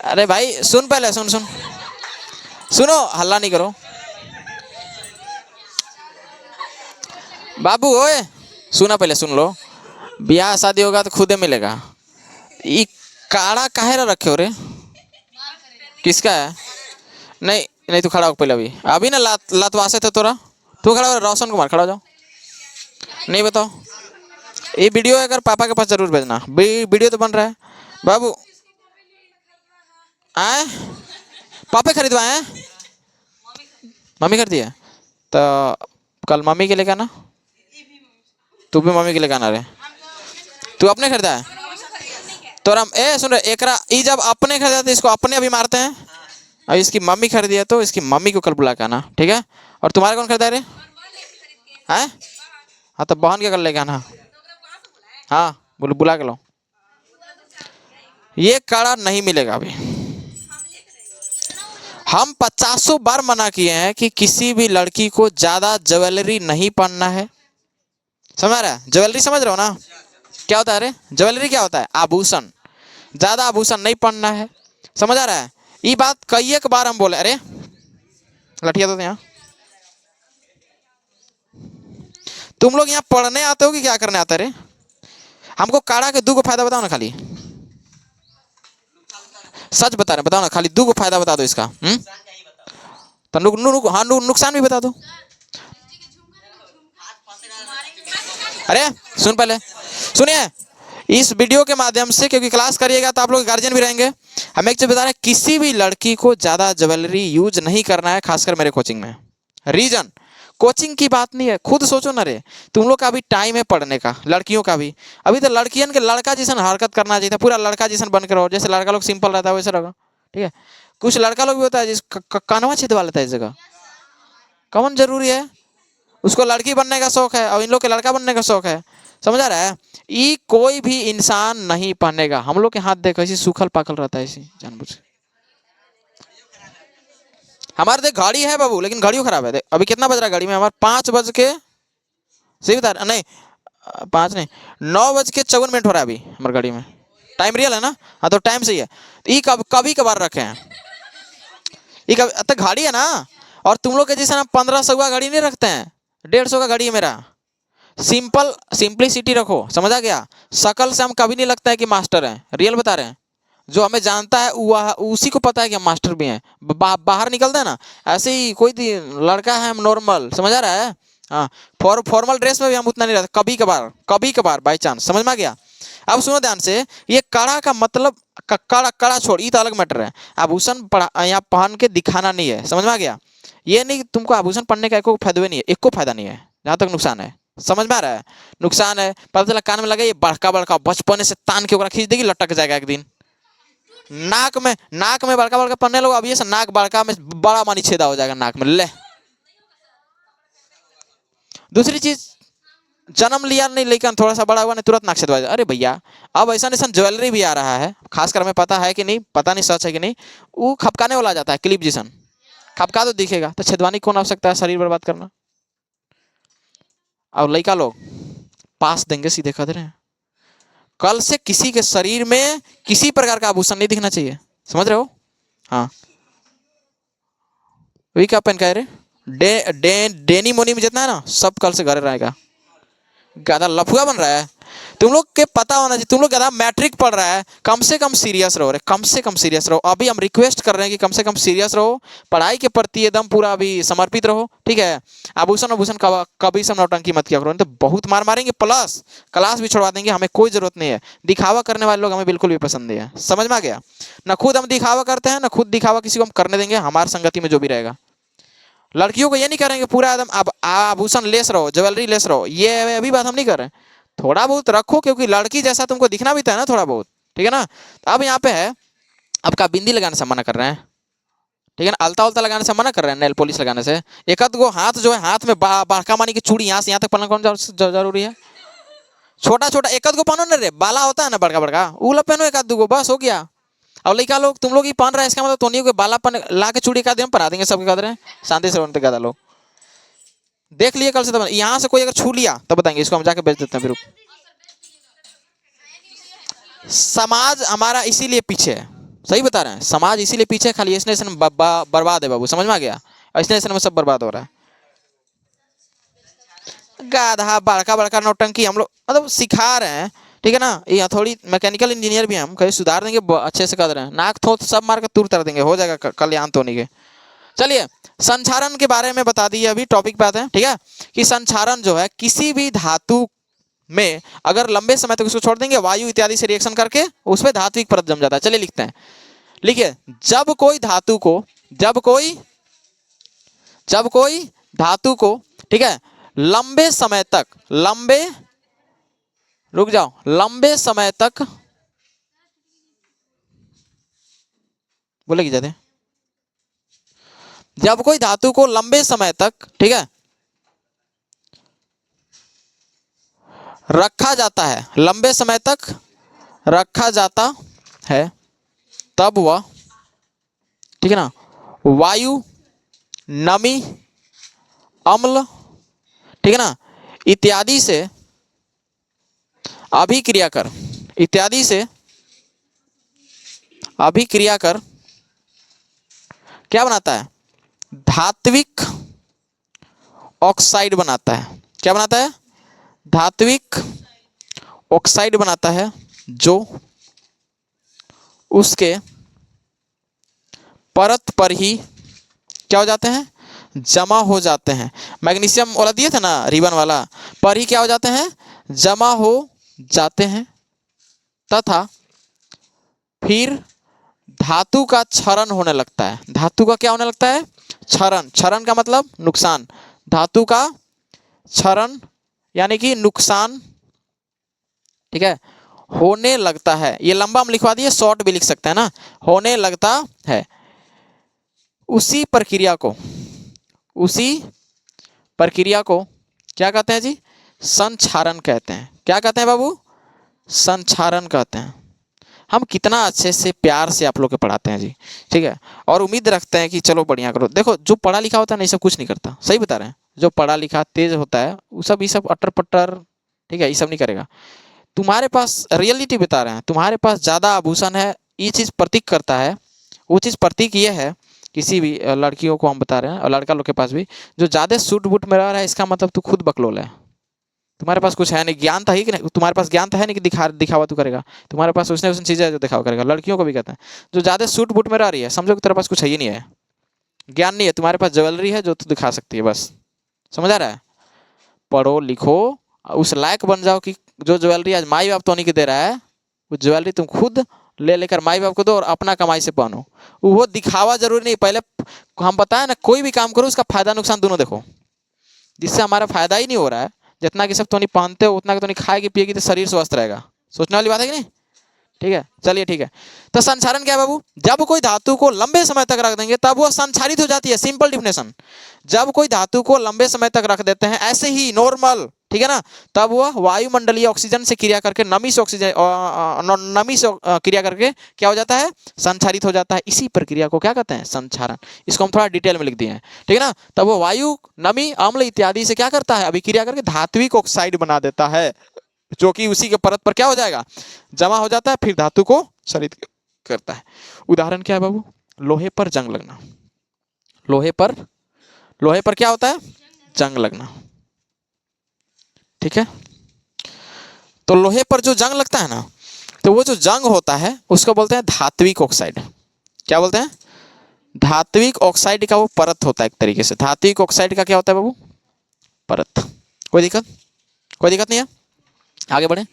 अरे भाई सुन, पहले सुन सुन सुनो, हल्ला नहीं करो बाबू। ओए सुना, पहले सुन लो। ब्याह शादी होगा तो खुदे मिलेगा। ये काड़ा काहे रखे हो रे? किसका है? नहीं नहीं, तू खड़ा हो पहले। अभी अभी ना लतवासे थे तोरा। तू खड़ा हो, रोशन कुमार खड़ा हो जाओ। नहीं बताओ, ये वीडियो अगर पापा के पास जरूर भेजना। वीडियो तो बन रहा है बाबू। आए पापा खरीदवाए हैं? मम्मी खरीदी है तो कल मम्मी के लेके आना। तू भी मम्मी के लेके आना रे। तू अपने खरीदा है तोरा? ए सुन रहे, एकरा ई जब अपने खरीदा तो इसको अपने अभी मारते हैं। अब इसकी मम्मी खरीदी है तो इसकी मम्मी को कल बुला के आना, ठीक है? और तुम्हारा कौन खरीदा रे? हैं? हाँ तो बहन के कल लेके आना। हाँ बोलो, बुला के लो। ये काड़ा नहीं मिलेगा अभी। हम 50 बार मना किए हैं कि किसी भी लड़की को ज्यादा ज्वेलरी नहीं पहनना है। समझ रहा है? ज्वेलरी समझ रहे हो ना? क्या होता है रे ज्वेलरी? क्या होता है? आभूषण। ज्यादा आभूषण नहीं पहनना है। समझ आ रहा है? ये बात कई एक बार हम बोले। अरे लठिया तो यहाँ। तुम लोग यहाँ पढ़ने आते हो कि क्या करने आते रे? हमको काड़ा के 2 फायदा बताओ ना खाली। सच बता रहे, बताओ ना खाली 2 फायदा बता दो इसका। तो हाँ नुकसान भी बता दो। अरे सुन, पहले सुनिए। इस वीडियो के माध्यम से, क्योंकि क्लास करिएगा तो आप लोग गार्जियन भी रहेंगे, हम एक चीज बता रहे हैं, किसी भी लड़की को ज्यादा ज्वेलरी यूज नहीं करना है, खासकर मेरे कोचिंग में। रीजन कोचिंग की बात नहीं है, खुद सोचो ना रे। तुम लोग का भी टाइम है पढ़ने का, लड़कियों का भी। अभी तो लड़कियन के लड़का जैसा हरकत करना चाहिए था, पूरा लड़का जैसा बन के रहो। जैसे लड़का लोग सिंपल रहता है वैसे रहो, ठीक है? कुछ लड़का लोग भी होता है जिस कानवा छिदवा लेता है इस जगह। कौन जरूरी है? उसको लड़की बनने का शौक है और इन लोग के लड़का बनने का शौक है। समझ आ रहा है? ये कोई भी इंसान नहीं पहनेगा। हम लोग के हाथ देखो ऐसी सूखल पाकल रहता है, ऐसी जानबूझ के। हमारे देख गाड़ी है बाबू, लेकिन गाड़ियों खराब है। देख अभी कितना बज रहा है गाड़ी में? हमारे 5 बज के सही बता रहा नहीं, 5 नहीं, 9:54 हो रहा है अभी हमारी गाड़ी में। टाइम रियल है ना? हाँ तो टाइम सही है। ये कभी कभार रखे हैं। ये कभी तक गाड़ी है ना। और तुम लोग के जैसे ना 1500 का गाड़ी नहीं रखते हैं, 150 का गाड़ी है मेरा। सिंपलिसिटी रखो, समझ आ गया? शकल से हम कभी नहीं लगता है कि मास्टर हैं, रियल बता रहे हैं। जो हमें जानता है उसी को पता है कि हम मास्टर भी हैं। बाहर निकलते हैं ना, ऐसे ही कोई लड़का है हम नॉर्मल, समझ आ रहा है? हाँ, फॉर्मल ड्रेस में भी हम उतना नहीं रहते, कभी कभार बाई चांस। समझ में आ गया? अब सुनो ध्यान से, ये कड़ा का मतलब कड़ा कड़ा छोड़, ये तो अलग मैटर है। आभूषण यहाँ पहन के दिखाना नहीं है। समझ में आ गया? ये नहीं, तुमको आभूषण पहनने का एको फायदा नहीं है, एको फायदा नहीं है जहां तक नुकसान है। समझ में आ रहा है? नुकसान है, पता चला कान में लगा, ये बड़का बड़का बचपन से तान के ओकरा खींच देगी, लटक जाएगा एक दिन। नाक में बड़का बड़का पहनने लोग, अब ये से नाक बड़का में बड़ा मानी छेदा हो जाएगा नाक में, ले। दूसरी चीज, जन्म लिया नहीं लेकिन थोड़ा सा बड़ा हुआ नहीं तुरंत नाक छेदवा जाए। अरे भैया, अब ऐसा ऐसा ज्वेलरी भी आ रहा है, खासकर हमें पता है कि नहीं, पता नहीं सच है कि नहीं, वो खपकाने वाला आ जाता है, क्लिप जिसन खपका तो दिखेगा, तो छेदवानी कौन आवश्यकता है शरीर बर्बाद करना। और लड़का लोग पास देंगे सीधे खतरे हैं। कल से किसी के शरीर में किसी प्रकार का आभूषण नहीं दिखना चाहिए, समझ रहे हो? हाँ, वही क्या पहन कह रहे, डेनी मोनी में जितना है ना, सब कल से घर रहेगा। गधा लफुआ बन रहा है, तुम लोग के पता होना चाहिए, तुम लोग गधा मैट्रिक पढ़ रहा है, कम से कम सीरियस रहो रे, कम से कम सीरियस रहो। अभी हम रिक्वेस्ट कर रहे हैं कि कम से कम सीरियस रहो, पढ़ाई के प्रति एकदम पूरा अभी समर्पित रहो, ठीक है? आभूषण आभूषण कभी सब नौटंकी मत किया करो, तो बहुत मार मारेंगे, प्लस क्लास भी छोड़वा देंगे। हमें कोई जरूरत नहीं है, दिखावा करने वाले लोग हमें बिल्कुल भी पसंद नहीं है। समझ में आ गया? ना खुद हम दिखावा करते हैं, ना खुद दिखावा किसी को हम करने देंगे, हमारे संगति में जो भी रहेगा। लड़कियों को ये नहीं करेंगे पूरा एकदम अब आभूषण लेस रहो, ज्वेलरी लेस रहो, ये अभी बात हम नहीं कर रहे हैं। थोड़ा बहुत रखो, क्योंकि लड़की जैसा तुमको दिखना भी था ना थोड़ा बहुत, ठीक है ना? तो अब यहाँ पे है, आपका बिंदी लगाने से मना कर रहे हैं, ठीक है ना? अलता उल्ता लगाने से मना कर रहे हैं, नेल पॉलिश लगाने से। एक आध गो हाथ जो है, हाथ में बड़का मानी की चूड़ी यहाँ से यहाँ तक पहनना कौन जरूरी है? छोटा छोटा एक आध गो पहनो ना रे, बाला होता है ना बड़का बड़का, वो पहनो एक आध दो गो, बस हो गया। और लड़का लोग, तुम लोग ही पहन रहे हैं, इसका मतलब तोनियों के बाला पहन ला के चूड़ी का दिन पहना देंगे सबके कदर, शांति से बनते गधा लोग। देख लिए कल से, तब यहाँ से कोई अगर छू लिया तो बताएंगे, इसको हम जाके बेच देते हैं फिर। समाज हमारा इसीलिए पीछे है, सही बता रहे हैं, समाज इसीलिए पीछे है, खाली इसने बर्बाद है बाबू। समझ में आ गया? इसने में सब बर्बाद हो रहा है। गाधा बड़का बड़का नौटंकी हम लोग मतलब सिखा रहे हैं, ठीक है ना? ये थोड़ी मैकेनिकल इंजीनियर भी हम कहीं सुधार देंगे, अच्छे से कर रहे हैं, नाक थोत सब मार कर तुर तर देंगे, हो जाएगा कल्याण तो नहीं के। चलिए, संक्षारण के बारे में बता दिए, अभी टॉपिक पे आते हैं, ठीक है? कि संक्षारण जो है, किसी भी धातु में अगर लंबे समय तक उसको छोड़ देंगे, वायु इत्यादि से रिएक्शन करके उस पर धात्विक परत जम जाता है। चलिए लिखते हैं, लिखिए, जब कोई धातु को, ठीक है, लंबे समय तक, लंबे समय तक बोलेगी जाते, जब कोई धातु को लंबे समय तक, ठीक है, रखा जाता है, लंबे समय तक रखा जाता है, तब वह, ठीक है ना, वायु, नमी, अम्ल, ठीक है ना, इत्यादि से अभिक्रिया कर क्या बनाता है? धात्विक ऑक्साइड बनाता है। क्या बनाता है? धात्विक ऑक्साइड बनाता है, जो उसके परत पर ही क्या हो जाते हैं? जमा हो जाते हैं। मैग्नीशियम वाला दिए थे ना, रिबन वाला, पर ही क्या हो जाते हैं? जमा हो जाते हैं, तथा फिर धातु का क्षरण होने लगता है। धातु का क्या होने लगता है? क्षरण का मतलब नुकसान, धातु का क्षरण यानी कि नुकसान, ठीक है, होने लगता है। ये लंबा हम लिखवा दिए, शॉर्ट भी लिख सकते हैं ना, होने लगता है। उसी प्रक्रिया को क्या कहते हैं जी? संक्षारण कहते हैं। क्या कहते हैं बाबू? संक्षारण कहते हैं। हम कितना अच्छे से प्यार से आप लोग के पढ़ाते हैं जी, ठीक है? और उम्मीद रखते हैं कि चलो बढ़िया करो। देखो, जो पढ़ा लिखा होता है ना, ये सब कुछ नहीं करता, सही बता रहे हैं। जो पढ़ा लिखा तेज होता है वो सब, ये सब अटर पट्टर, ठीक है, ये सब नहीं करेगा। तुम्हारे पास रियलिटी बता रहे हैं, तुम्हारे पास ज़्यादा आभूषण है, ये चीज़ प्रतीक करता है। वो चीज़ प्रतीक ये है, किसी भी लड़कियों को हम बता रहे हैं, और लड़का लोग के पास भी, जो ज़्यादा सूट बूट में रह रहा है, इसका मतलब तू खुद बकलोल है। तुम्हारे पास कुछ है नहीं, ज्ञान था ही कि नहीं, तुम्हारे पास ज्ञान तो है नहीं कि दिखावा तू करेगा। तुम्हारे पास उसने चीज़ें जो दिखावा करेगा। लड़कियों को भी कहते हैं, जो ज़्यादा सूट बूट में रह रही है, समझो कि तेरे पास कुछ है ही नहीं है, ज्ञान नहीं है, तुम्हारे पास ज्वेलरी है जो तू दिखा सकती है, बस। समझ आ रहा है? पढ़ो लिखो, उस लायक बन जाओ कि जो ज्वेलरी आज माई बाप तो नहीं के दे रहा है, वो ज्वेलरी तुम खुद ले लेकर माई बाप को दो और अपना कमाई से पहनो। वो दिखावा जरूरी नहीं, पहले हम बताए ना, कोई भी काम करो उसका फायदा नुकसान दोनों देखो। जिससे हमारा फायदा ही नहीं हो रहा है, जितना कि सब तो नहीं पहनते हो उतना कि तो नहीं खाएगी पिएगी तो शरीर स्वस्थ रहेगा, सोचने वाली बात है कि नहीं। ठीक है, चलिए ठीक है। तो संक्षारण क्या है बाबू? जब कोई धातु को लंबे समय तक रख देंगे तब वो संक्षारित हो जाती है, सिंपल डिफिनेशन। जब कोई धातु को लंबे समय तक रख देते हैं ऐसे ही नॉर्मल, ठीक है ना, तब वह वायुमंडलीय ऑक्सीजन से क्रिया करके नमी से ऑक्सीजन नमी से क्रिया करके क्या हो जाता है? संक्षारित हो जाता है। इसी प्रक्रिया को क्या कहते हैं? संक्षारण। इसको हम थोड़ा डिटेल में लिख दिए हैं, ठीक है ना। तब वो वायु, नमी, अम्ल इत्यादि से क्या करता है? अभिक्रिया करके धात्विक ऑक्साइड बना देता है, जो कि उसी के परत पर क्या हो जाएगा? जमा हो जाता है, फिर धातु को क्षरित करता है। उदाहरण क्या है बाबू? लोहे पर जंग लगना। लोहे पर क्या होता है? जंग लगना, ठीक है। तो लोहे पर जो जंग लगता है ना, तो वो जो जंग होता है उसको बोलते हैं धात्विक ऑक्साइड। क्या बोलते हैं? धात्विक ऑक्साइड का वो परत होता है एक तरीके से। धात्विक ऑक्साइड का क्या होता है बाबू? परत। कोई दिक्कत नहीं है, आगे बढ़े।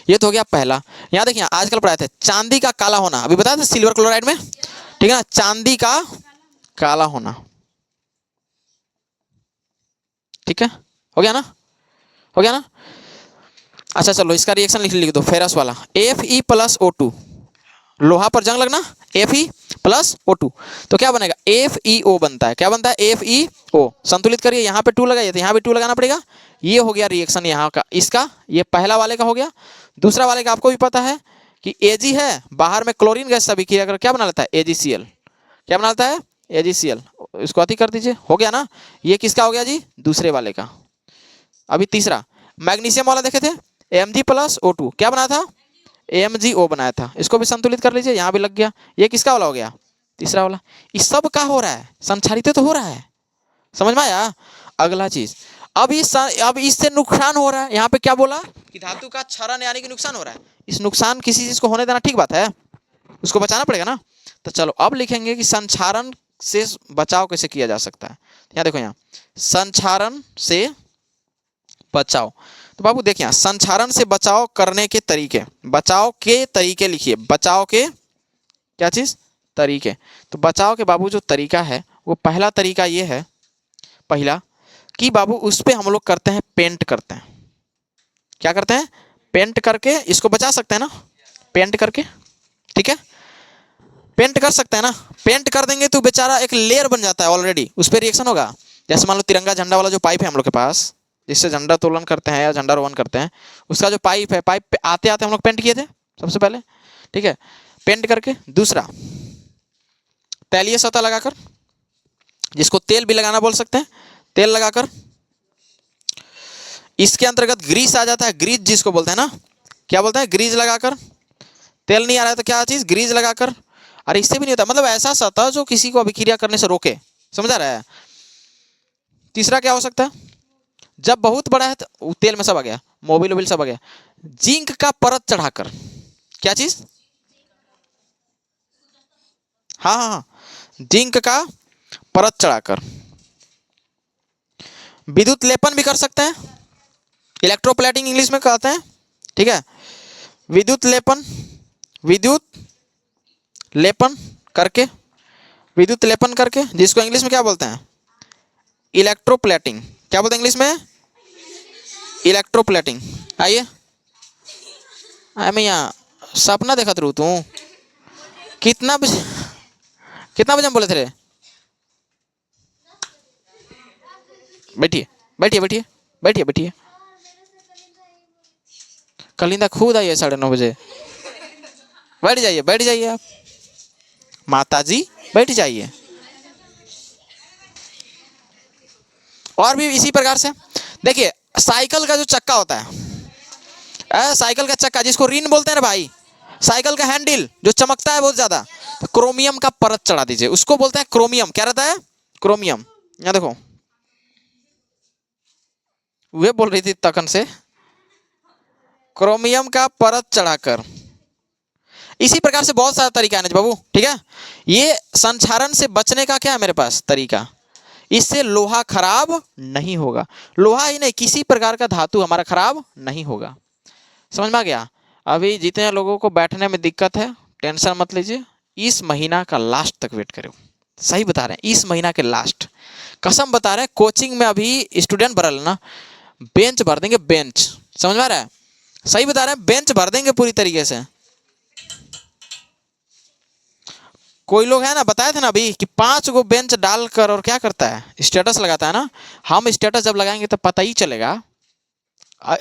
ये तो हो गया पहला। यहाँ देखिए आजकल पढ़ाए थे चांदी का काला होना, अभी बताया था सिल्वर क्लोराइड में, ठीक है ना। चांदी का काला होना, ठीक है, हो गया ना। अच्छा चलो इसका रिएक्शन लिख दो, फेरस वाला Fe+O2, लोहा पर जंग लगना, Fe+O2, तो क्या बनेगा? FeO बनता है। क्या बनता है? FeO। संतुलित करिए, यहाँ पे 2 लगाइए तो यहाँ भी 2 लगाना पड़ेगा। ये हो गया रिएक्शन यहाँ का, इसका, ये पहला वाले का हो गया। दूसरा वाले का आपको भी पता है कि Ag है, बाहर में क्लोरीन गैस से अभिक्रिया कर क्या बना लेता है? AgCl। क्या बना लेता है? AgCl। इसको अति कर दीजिए, हो गया ना। ये किसका हो गया जी? दूसरे वाले का। अभी तीसरा मैग्नीशियम वाला देखे थे, Mg+O2, क्या बना था? MgO बनाया था। इसको भी संतुलित कर लीजिए, यहाँ भी लग गया। ये किसका वाला हो गया? तीसरा वाला। इस सब का हो रहा है, संक्षारित तो हो रहा है, समझ में आया। अगला चीज, अब इससे नुकसान हो रहा है। यहाँ पे क्या बोला कि धातु का क्षरण यानी कि नुकसान हो रहा है। इस नुकसान किसी चीज को होने देना ठीक बात है, उसको बचाना पड़ेगा ना। तो चलो अब लिखेंगे कि संक्षारण से बचाव कैसे किया जा सकता है। यहाँ देखो, यहाँ संक्षारण से बचाव। तो बाबू देखिए, संक्षारण से बचाव करने के तरीके, बचाव के तरीके लिखिए। बचाव के क्या चीज? तरीके। तो बचाव के बाबू जो तरीका है वो पहला तरीका ये है, पहला कि बाबू उस पे हम लोग करते हैं पेंट करते हैं। क्या करते हैं? पेंट करके इसको बचा सकते हैं ना, पेंट करके, ठीक है। पेंट कर सकते हैं ना, पेंट कर देंगे तो बेचारा एक लेयर बन जाता है ऑलरेडी, उस पर रिएक्शन होगा। जैसे मान लो तिरंगा झंडा वाला जो पाइप है हम लोग के पास, जिससे झंडा तोलन करते हैं या झंडा रोहन करते हैं, उसका जो पाइप है, पाइप पे आते आते हम लोग पेंट किए थे सबसे पहले, ठीक है, पेंट करके। दूसरा तैलीय सतह लगाकर, जिसको तेल भी लगाना बोल सकते हैं, तेल लगाकर। इसके अंतर्गत ग्रीस आ जाता है, ग्रीज जिसको बोलते हैं ना, क्या बोलते हैं? ग्रीज लगाकर। तेल नहीं आ रहा है तो क्या चीज? ग्रीज लगाकर। अरे इससे भी नहीं होता, मतलब ऐसा सतह जो किसी को अभिक्रिया करने से रोके, समझ आ रहा है। तीसरा क्या हो सकता है? जब बहुत बड़ा है तो तेल में सब आ गया, मोबिल वोबिल सब आ गया, जिंक का परत चढ़ाकर। क्या चीज? हाँ, जिंक का परत चढ़ाकर। विद्युत लेपन भी कर सकते हैं, इलेक्ट्रोप्लेटिंग इंग्लिश में कहते हैं, ठीक है। विद्युत लेपन करके, जिसको इंग्लिश में क्या बोलते हैं? इलेक्ट्रोप्लेटिंग। क्या बोलते हैं इंग्लिश में? इलेक्ट्रोप्लेटिंग। आइए मैं यहाँ सपना देखा तू कितना बजे हम बोले थे? बैठिए। कलिंदा खुद आई है 9:30 बजे। बैठ जाइए आप, माताजी बैठ जाइए। और भी इसी प्रकार से देखिए, साइकिल का जो चक्का होता है, साइकिल का चक्का जिसको रिन बोलते हैं ना भाई, साइकिल का हैंडल जो चमकता है बहुत ज्यादा, तो क्रोमियम का परत चढ़ा दीजिए, उसको बोलते हैं क्रोमियम। क्या रहता है? क्रोमियम। यहाँ देखो, वे बोल रही थी तखन से, क्रोमियम का परत चढ़ाकर। इसी प्रकार से बहुत सारा तरीका है ना बाबू, ठीक है। ये संक्षारण से बचने का क्या है मेरे पास? तरीका। इससे लोहा खराब नहीं होगा। लोहा ही नहीं, किसी प्रकार का धातु हमारा खराब नहीं होगा। समझ में आ गया? अभी जितने लोगों को बैठने में दिक्कत है, टेंशन मत लीजिए, इस महीना का लास्ट तक वेट करो। सही बता रहे हैं, इस महीना के लास्ट, कसम बता रहे हैं। कोचिंग में अभी स्टूडेंट भर लेना, बेंच भर देंगे, बेंच। समझ में आ रहा है? सही बता रहे हैं, बेंच भर देंगे पूरी तरीके से। कोई लोग है ना, बताए थे ना अभी कि 5 गो बेंच डालकर और क्या करता है, स्टेटस लगाता है ना। हम स्टेटस जब लगाएंगे तो पता ही चलेगा,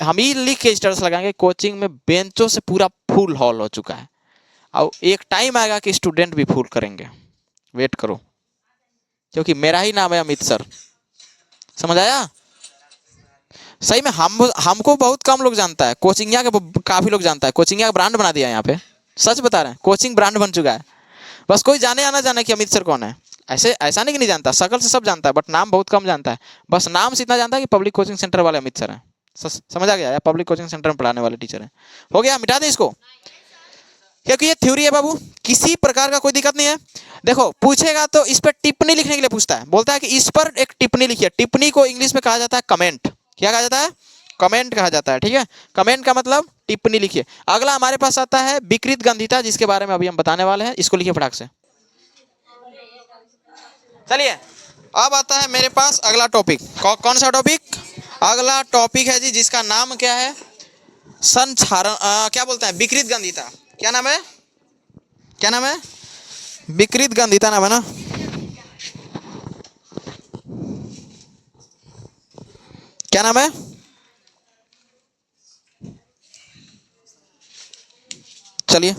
हम ही लिख के स्टेटस लगाएंगे, कोचिंग में बेंचों से पूरा फुल हॉल हो चुका है। और एक टाइम आएगा कि स्टूडेंट भी फुल करेंगे, वेट करो, क्योंकि मेरा ही नाम है अमित सर। समझ आया? सही में हमको बहुत कम लोग जानता है, कोचिंगिया के काफी लोग जानता है। कोचिंगिया का ब्रांड बना दिया यहाँ पे, सच बता रहे हैं, कोचिंग ब्रांड बन चुका है। बस कोई जाने या ना जाने कि अमित सर कौन है। ऐसे ऐसा नहीं कि नहीं जानता, शकल से सब जानता है, बट नाम बहुत कम जानता है। बस नाम से इतना जानता है कि पब्लिक कोचिंग सेंटर वाले अमित सर हैं। समझ आ गया? या पब्लिक कोचिंग सेंटर में पढ़ाने वाले टीचर हैं। हो गया, मिटा दें इसको, क्योंकि ये थ्योरी है बाबू, किसी प्रकार का कोई दिक्कत नहीं है। देखो पूछेगा तो इस पर टिप्पणी लिखने के लिए पूछता है, बोलता है कि इस पर एक टिप्पणी लिखिए। टिप्पणी को इंग्लिश में कहा जाता है कमेंट। क्या कहा जाता है? कमेंट कहा जाता है। ठीक है, कमेंट का मतलब टिप्पणी लिखिए। अगला हमारे पास आता है विकृत गंधिता, जिसके बारे में अभी हम बताने वाले हैं। इसको लिखिए फटाक से। चलिए, अब आता है मेरे पास अगला टॉपिक। कौन सा टॉपिक? अगला टॉपिक है जी, जिसका नाम क्या है? संचारण, क्या बोलते हैं, विकृत गंधिता। क्या नाम है? क्या नाम है? विकृत गंधिता नाम है ना। क्या नाम है? चलिए,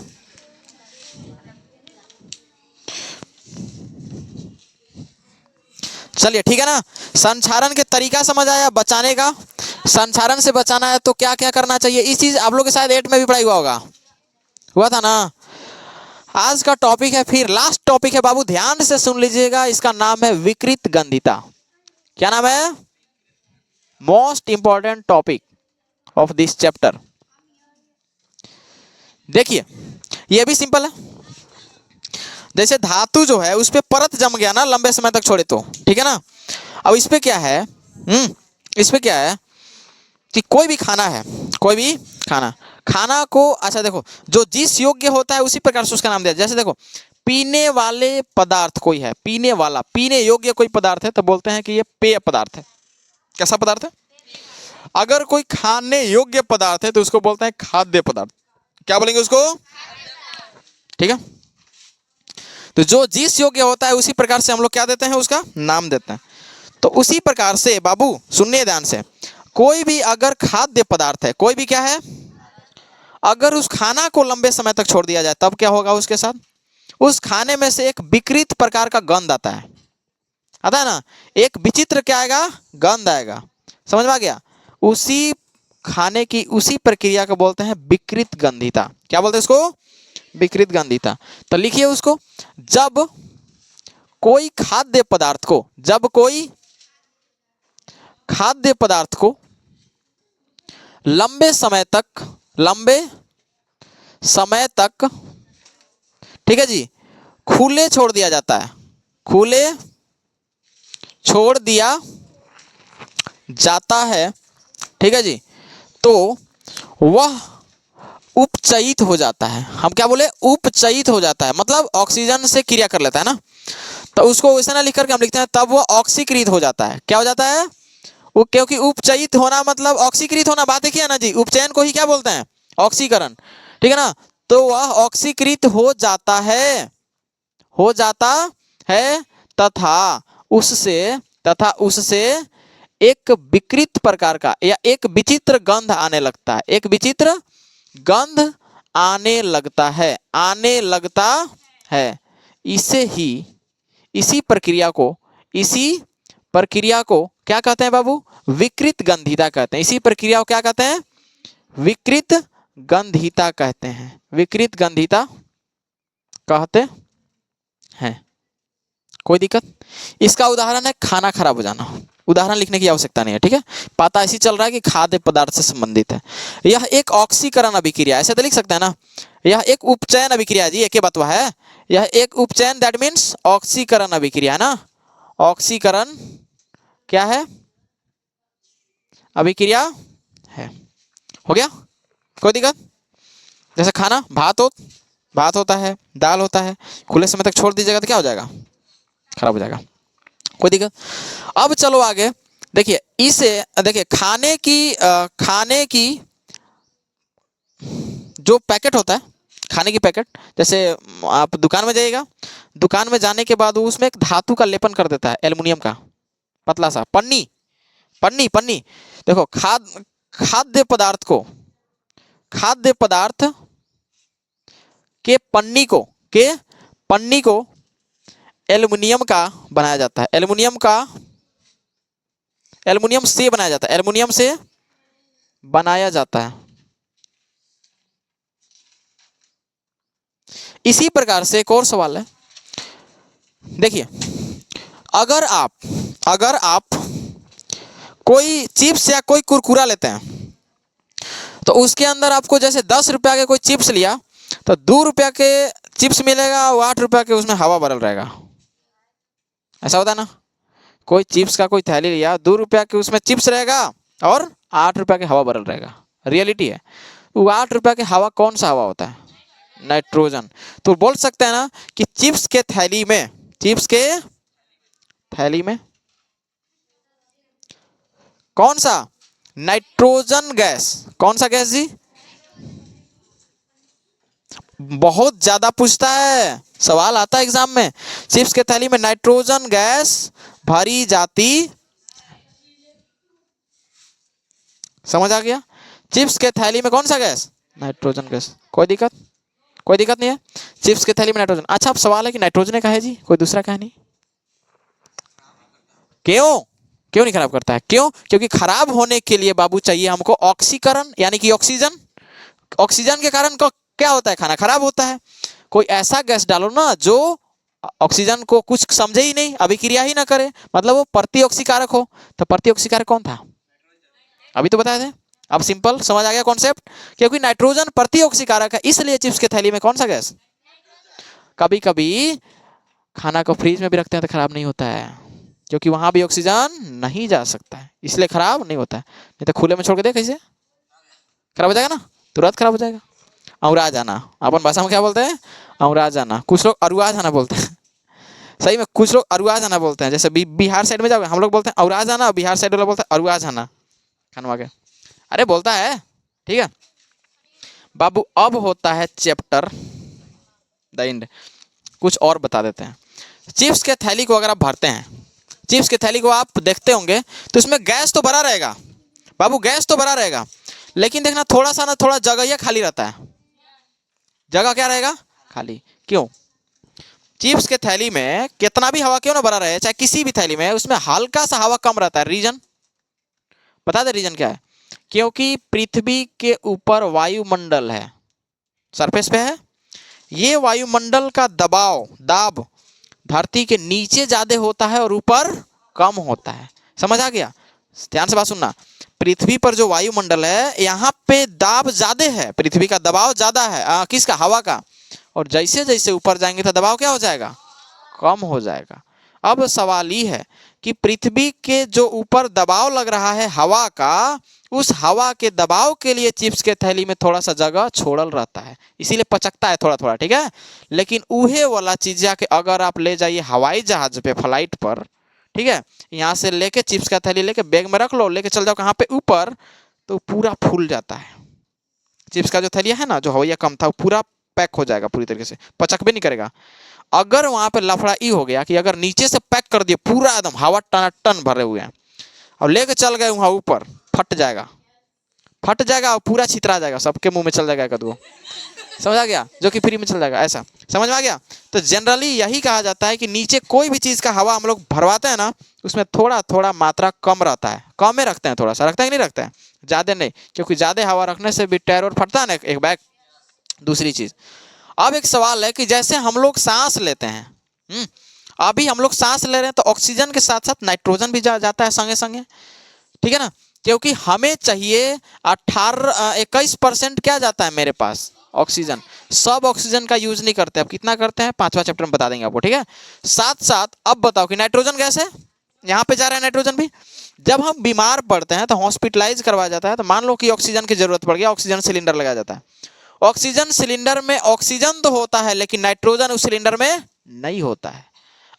चलिए ठीक है ना। संचारण के तरीका समझ आया बचाने का। संचारण से बचाना है तो क्या क्या करना चाहिए, इस चीज आप लोग के शायद 8 में भी पढ़ाई हुआ होगा, हुआ था ना। आज का टॉपिक है, फिर लास्ट टॉपिक है बाबू, ध्यान से सुन लीजिएगा। इसका नाम है विकृत गंधिता। क्या नाम है? Most important topic of this chapter. देखिए, यह भी सिंपल है। जैसे धातु जो है उस पर परत जम गया ना लंबे समय तक छोड़े तो, ठीक है ना। अब इस पे क्या है, इस पे क्या है कि कोई भी खाना है, कोई भी खाना को, अच्छा देखो, जो जिस योग्य होता है उसी प्रकार से उसका नाम दिया। जैसे देखो, पीने वाले पदार्थ कोई है, पीने वाला, पीने योग्य कोई पदार्थ है तो बोलते हैं कि ये पेय पदार्थ है। कैसा पदार्थ है? अगर कोई खाने योग्य पदार्थ है तो उसको बोलते हैं खाद्य पदार्थ। क्या बोलेंगे उसको? ठीक है। तो जो जिस योग्य होता है उसी प्रकार से हम लोग क्या देते हैं, उसका नाम देते हैं। तो उसी प्रकार से बाबू सुनिए ध्यान से, कोई भी अगर खाद्य पदार्थ है, कोई भी क्या है, अगर उस खाना को लंबे समय तक छोड़ दिया जाए तब क्या होगा उसके साथ? उस खाने में से एक विकृत प्रकार का गंध आता है ना, एक विचित्र क्या आएगा, गंध आएगा। समझ में आ गया? उसी खाने की उसी प्रक्रिया को बोलते हैं विकृत गंधिता। क्या बोलते हैं इसको? विकृत गंधिता। तो लिखिए उसको, जब कोई खाद्य पदार्थ को, जब कोई खाद्य पदार्थ को लंबे समय तक, ठीक है जी, खुले छोड़ दिया जाता है, खुले छोड़ दिया जाता है, ठीक है जी, तो वह उपचयित हो जाता है। हम क्या बोले? उपचयित हो जाता है, मतलब ऑक्सीजन से क्रिया कर लेता है ना। तो उसको वैसे ना लिख करके हम लिखते हैं तब वह ऑक्सीकृत हो जाता है। क्या हो जाता है? वो, क्योंकि उपचयित होना मतलब ऑक्सीकृत होना, बात देखिए ना जी, उपचयन को ही क्या बोलते हैं? ऑक्सीकरण, ठीक है ना। तो वह ऑक्सीकृत हो जाता है तथा उससे एक विकृत प्रकार का या एक विचित्र गंध आने लगता है, एक विचित्र गंध आने लगता है। इसी प्रक्रिया को क्या कहते हैं बाबू? विकृत गंधिता कहते हैं। इसी प्रक्रिया को क्या कहते हैं? विकृत गंधिता कहते हैं। विकृत गंधिता कहते हैं। कोई दिक्कत? इसका उदाहरण है खाना खराब हो जाना। उदाहरण लिखने की आवश्यकता नहीं है, ठीक है, पता ऐसी चल रहा है कि खाद्य पदार्थ से संबंधित है। यह एक ऑक्सीकरण अभिक्रिया, ऐसे तो लिख सकते हैं ना। यह एक उपचयन अभिक्रिया जी, एक बात है, यह एक उपचयन, दैट मीन्स ऑक्सीकरण अभिक्रिया है ना, ऑक्सीकरण क्या है? अभिक्रिया है। हो गया? कोई दिक्कत? जैसे खाना, भात होता है, दाल होता है, खुले समय तक छोड़ दीजिएगा तो क्या हो जाएगा? खराब हो जाएगा। कोई दिक्कत? अब चलो आगे देखिए, इसे देखिए खाने की जो पैकेट होता है, खाने की पैकेट, जैसे आप दुकान में जाइएगा, दुकान में जाने के बाद उसमें एक धातु का लेपन कर देता है, एल्युमिनियम का, पतला सा पन्नी पन्नी पन्नी। देखो खाद्य पदार्थ के पन्नी को एल्युमिनियम का बनाया जाता है, एल्युमिनियम से बनाया जाता है, एल्युमिनियम से बनाया जाता है। इसी प्रकार से एक और सवाल है, देखिए, अगर आप कोई चिप्स या कोई कुरकुरा लेते हैं तो उसके अंदर आपको जैसे 10 रुपया के कोई चिप्स लिया तो 2 रुपया के चिप्स मिलेगा और 8 रुपया के उसमें हवा भरल रहेगा। ऐसा होता है ना? कोई चिप्स का कोई थैली लिया, 2 रुपया के उसमें चिप्स रहेगा और 8 रुपया के हवा भरल रहेगा। रियलिटी है। वो 8 रुपया के हवा कौन सा हवा होता है? नाइट्रोजन। तो बोल सकते हैं ना कि चिप्स के थैली में कौन सा? Nitrogen gas. कौन सा गैस जी? बहुत ज्यादा पूछता है, सवाल आता है एग्जाम में। चिप्स के थैली में नाइट्रोजन गैस भरी जाती, समझ आ गया? चिप्स के थैली में कौन सा गैस? Nitrogen gas. कोई दिक्कत नहीं है? चिप्स के थैली में नाइट्रोजन। अच्छा, अब सवाल है कि नाइट्रोजन का है जी, कोई दूसरा का है नहीं। क्यों नहीं खराब करता है? क्योंकि खराब होने के लिए बाबू चाहिए हमको ऑक्सीकरण, यानी कि ऑक्सीजन के कारण क्या होता है? खाना खराब होता है। कोई ऐसा गैस डालो ना जो ऑक्सीजन को कुछ समझे ही नहीं, अभिक्रिया ही ना करे, मतलब वो प्रतिऑक्सीकारक हो। तो प्रतिऑक्सीकारक कौन था? अभी तो बताए थे। अब सिंपल समझ आ गया कॉन्सेप्ट? क्योंकि नाइट्रोजन प्रतिऑक्सीकारक है, इसलिए चिप्स के थैली में कौन सा गैस? कभी कभी खाना को फ्रीज में भी रखते हैं तो खराब नहीं होता है, क्योंकि वहां भी ऑक्सीजन नहीं जा सकता है, इसलिए खराब नहीं होता है। नहीं तो खुले में छोड़ के दे, कैसे खराब हो जाएगा ना, तुरंत खराब हो जाएगा। औरा जाना, अपन भाषा में क्या बोलते हैं? औरा जाना। कुछ लोग अरुआ जाना बोलते हैं। सही में कुछ लोग अरुआ जाना बोलते हैं। जैसे बिहार साइड में जाओगे, हम लोग बोलते हैं औरा जाना, बिहार साइड वाला बोलते हैं अरुआ जाना। खनवा के अरे बोलता है, ठीक है बाबू। अब होता है चैप्टर द एंड। कुछ और बता देते हैं। चिप्स के थैली को अगर आप भरते हैं, चिप्स के थैली को आप देखते होंगे तो इसमें गैस तो भरा रहेगा बाबू, गैस तो भरा रहेगा, लेकिन देखना थोड़ा सा ना, थोड़ा जगह ही खाली रहता है। जगह क्या रहेगा? खाली। क्यों? चिप्स के थैली में कितना भी हवा क्यों ना भरा रहे, चाहे किसी भी थैली में, उसमें हल्का सा हवा कम रहता है। रीजन बता दे, रीजन क्या है? क्योंकि पृथ्वी के ऊपर वायुमंडल है, सरफेस पे है। ये वायुमंडल का दाब धरती के नीचे ज्यादा होता है और ऊपर कम होता है। समझ आ गया? ध्यान से बात सुनना। पृथ्वी पर जो वायुमंडल है, यहाँ पे दाब ज्यादा है, पृथ्वी का दबाव ज्यादा है, किसका? हवा का। और जैसे जैसे ऊपर जाएंगे तो दबाव क्या हो जाएगा? कम हो जाएगा। अब सवाल ये है कि पृथ्वी के जो ऊपर दबाव लग रहा है हवा का, उस हवा के दबाव के लिए चिप्स के थैली में थोड़ा सा जगह छोड़ल रहता है, इसीलिए पचकता है थोड़ा थोड़ा, ठीक है। लेकिन उहे वाला चीज जाके अगर आप ले जाइए हवाई जहाज पे, फ्लाइट पर, ठीक है, यहाँ से लेके चिप्स का थैली लेके बैग में रख लो, लेके चल जाओ कहाँ पे? ऊपर, तो पूरा फूल जाता है। चिप्स का जो थैलिया है ना, जो हवाइया कम था, वो पूरा पैक हो जाएगा, पूरी तरीके से पचक भी नहीं करेगा। अगर वहां पे लफड़ा ई हो गया कि अगर नीचे से पैक कर दिए पूरा एकदम, हवा टन भरे हुए हैं, और लेके चल गए वहां ऊपर, फट जाएगा और पूरा छितरा जाएगा, सबके मुंह में चल जाएगा कदू। समझ आ गया? जो कि फ्री में चल जाएगा, ऐसा समझ में आ गया? तो जनरली यही कहा जाता है कि नीचे कोई भी चीज का हवा हम लोग भरवाते हैं ना, उसमें थोड़ा थोड़ा मात्रा कम रहता है, कम में रखते हैं, थोड़ा सा रखते हैं कि नहीं रखते हैं? ज्यादा नहीं, क्योंकि ज्यादा हवा रखने से भी टायर और फटता है ना एक बैग। दूसरी चीज, अब एक सवाल है कि जैसे हम लोग सांस लेते हैं, अभी हम लोग सांस ले रहे हैं तो ऑक्सीजन के साथ साथ नाइट्रोजन भी जाता है संगे संगे, ठीक है ना। क्योंकि हमें चाहिए 21% क्या जाता है मेरे पास? ऑक्सीजन। सब ऑक्सीजन का यूज नहीं करते, अब कितना करते हैं 5वां चैप्टर में बता देंगे आपको, ठीक है। साथ साथ अब बताओ कि नाइट्रोजन गैस है यहाँ पे जा रहा है नाइट्रोजन भी। जब हम बीमार पड़ते हैं तो हॉस्पिटलाइज करवाया जाता है, तो मान लो कि ऑक्सीजन की जरूरत पड़ गया, ऑक्सीजन सिलेंडर लगाया जाता है। ऑक्सीजन सिलेंडर में ऑक्सीजन तो होता है लेकिन नाइट्रोजन उस सिलेंडर में नहीं होता है।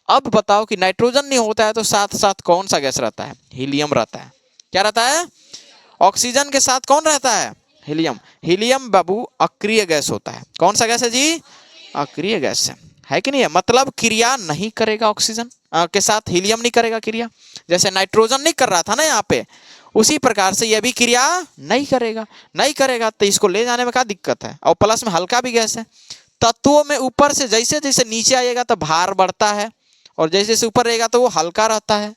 अब बताओ कि नाइट्रोजन नहीं होता है तो साथ साथ कौन सा गैस रहता है? हीलियम रहता है। क्या रहता है? ऑक्सीजन के साथ कौन रहता है? हीलियम। हीलियम बाबू अक्रिय गैस होता है। कौन सा गैस है जी? अक्रिय गैस है कि नहीं है? मतलब क्रिया नहीं करेगा ऑक्सीजन के साथ, हीलियम नहीं करेगा क्रिया। जैसे नाइट्रोजन नहीं कर रहा था ना यहाँ पे, उसी प्रकार से यह भी क्रिया नहीं करेगा। नहीं करेगा तो इसको ले जाने में क्या दिक्कत है? और प्लस में हल्का भी गैस है। तत्वों में ऊपर से जैसे जैसे नीचे आएगा तो भार बढ़ता है, और जैसे जैसे ऊपर रहेगा तो वो हल्का रहता है।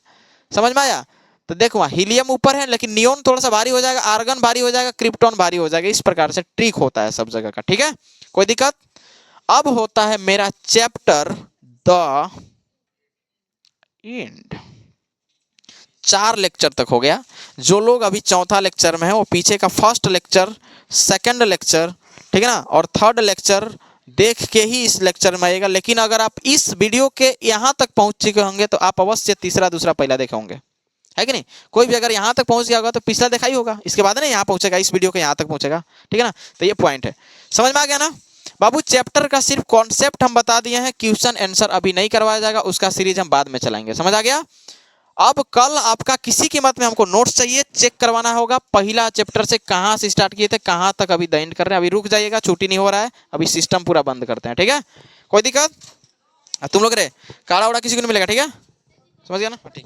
समझ में आया? तो देखो वहाँ हीलियम ऊपर है लेकिन नियोन थोड़ा सा भारी हो जाएगा, आर्गन भारी हो जाएगा, क्रिप्टॉन भारी हो जाएगा। इस प्रकार से ट्रिक होता है सब जगह का। ठीक है, कोई दिक्कत? अब होता है मेरा चैप्टर द एंड। 4 लेक्चर तक हो गया। जो लोग अभी चौथा लेक्चर में है वो पीछे का फर्स्ट लेक्चर, सेकंड लेक्चर, ठीक है ना, और थर्ड लेक्चर देख के ही इस लेक्चर में आएगा। लेकिन अगर आप इस वीडियो के यहाँ तक पहुंच चुके होंगे तो आप अवश्य तीसरा दूसरा पहला देखे होंगे, है कि नहीं? कोई भी अगर यहाँ तक पहुंच गया होगा तो पिछला देखा ही होगा, इसके बाद ना यहाँ पहुंचेगा, इस वीडियो के यहाँ तक पहुंचेगा। ठीक है ना? तो ये पॉइंट है, समझ में आ गया ना बाबू? चैप्टर का सिर्फ कॉन्सेप्ट हम बता दिए हैं, क्वेश्चन आंसर अभी नहीं करवाया जाएगा, उसका सीरीज हम बाद में चलाएंगे। समझ आ गया? अब कल आपका किसी कीमत में हमको नोट्स चाहिए, चेक करवाना होगा पहला चैप्टर से कहाँ से स्टार्ट किए थे कहाँ तक अभी द एंड कर रहे हैं। अभी रुक जाइएगा, छुट्टी नहीं हो रहा है, अभी सिस्टम पूरा बंद करते हैं। ठीक है, कोई दिक्कत? तुम लोग रे काढ़ा उड़ा किसी को नहीं मिलेगा, ठीक है? समझ गया ना? ठीक।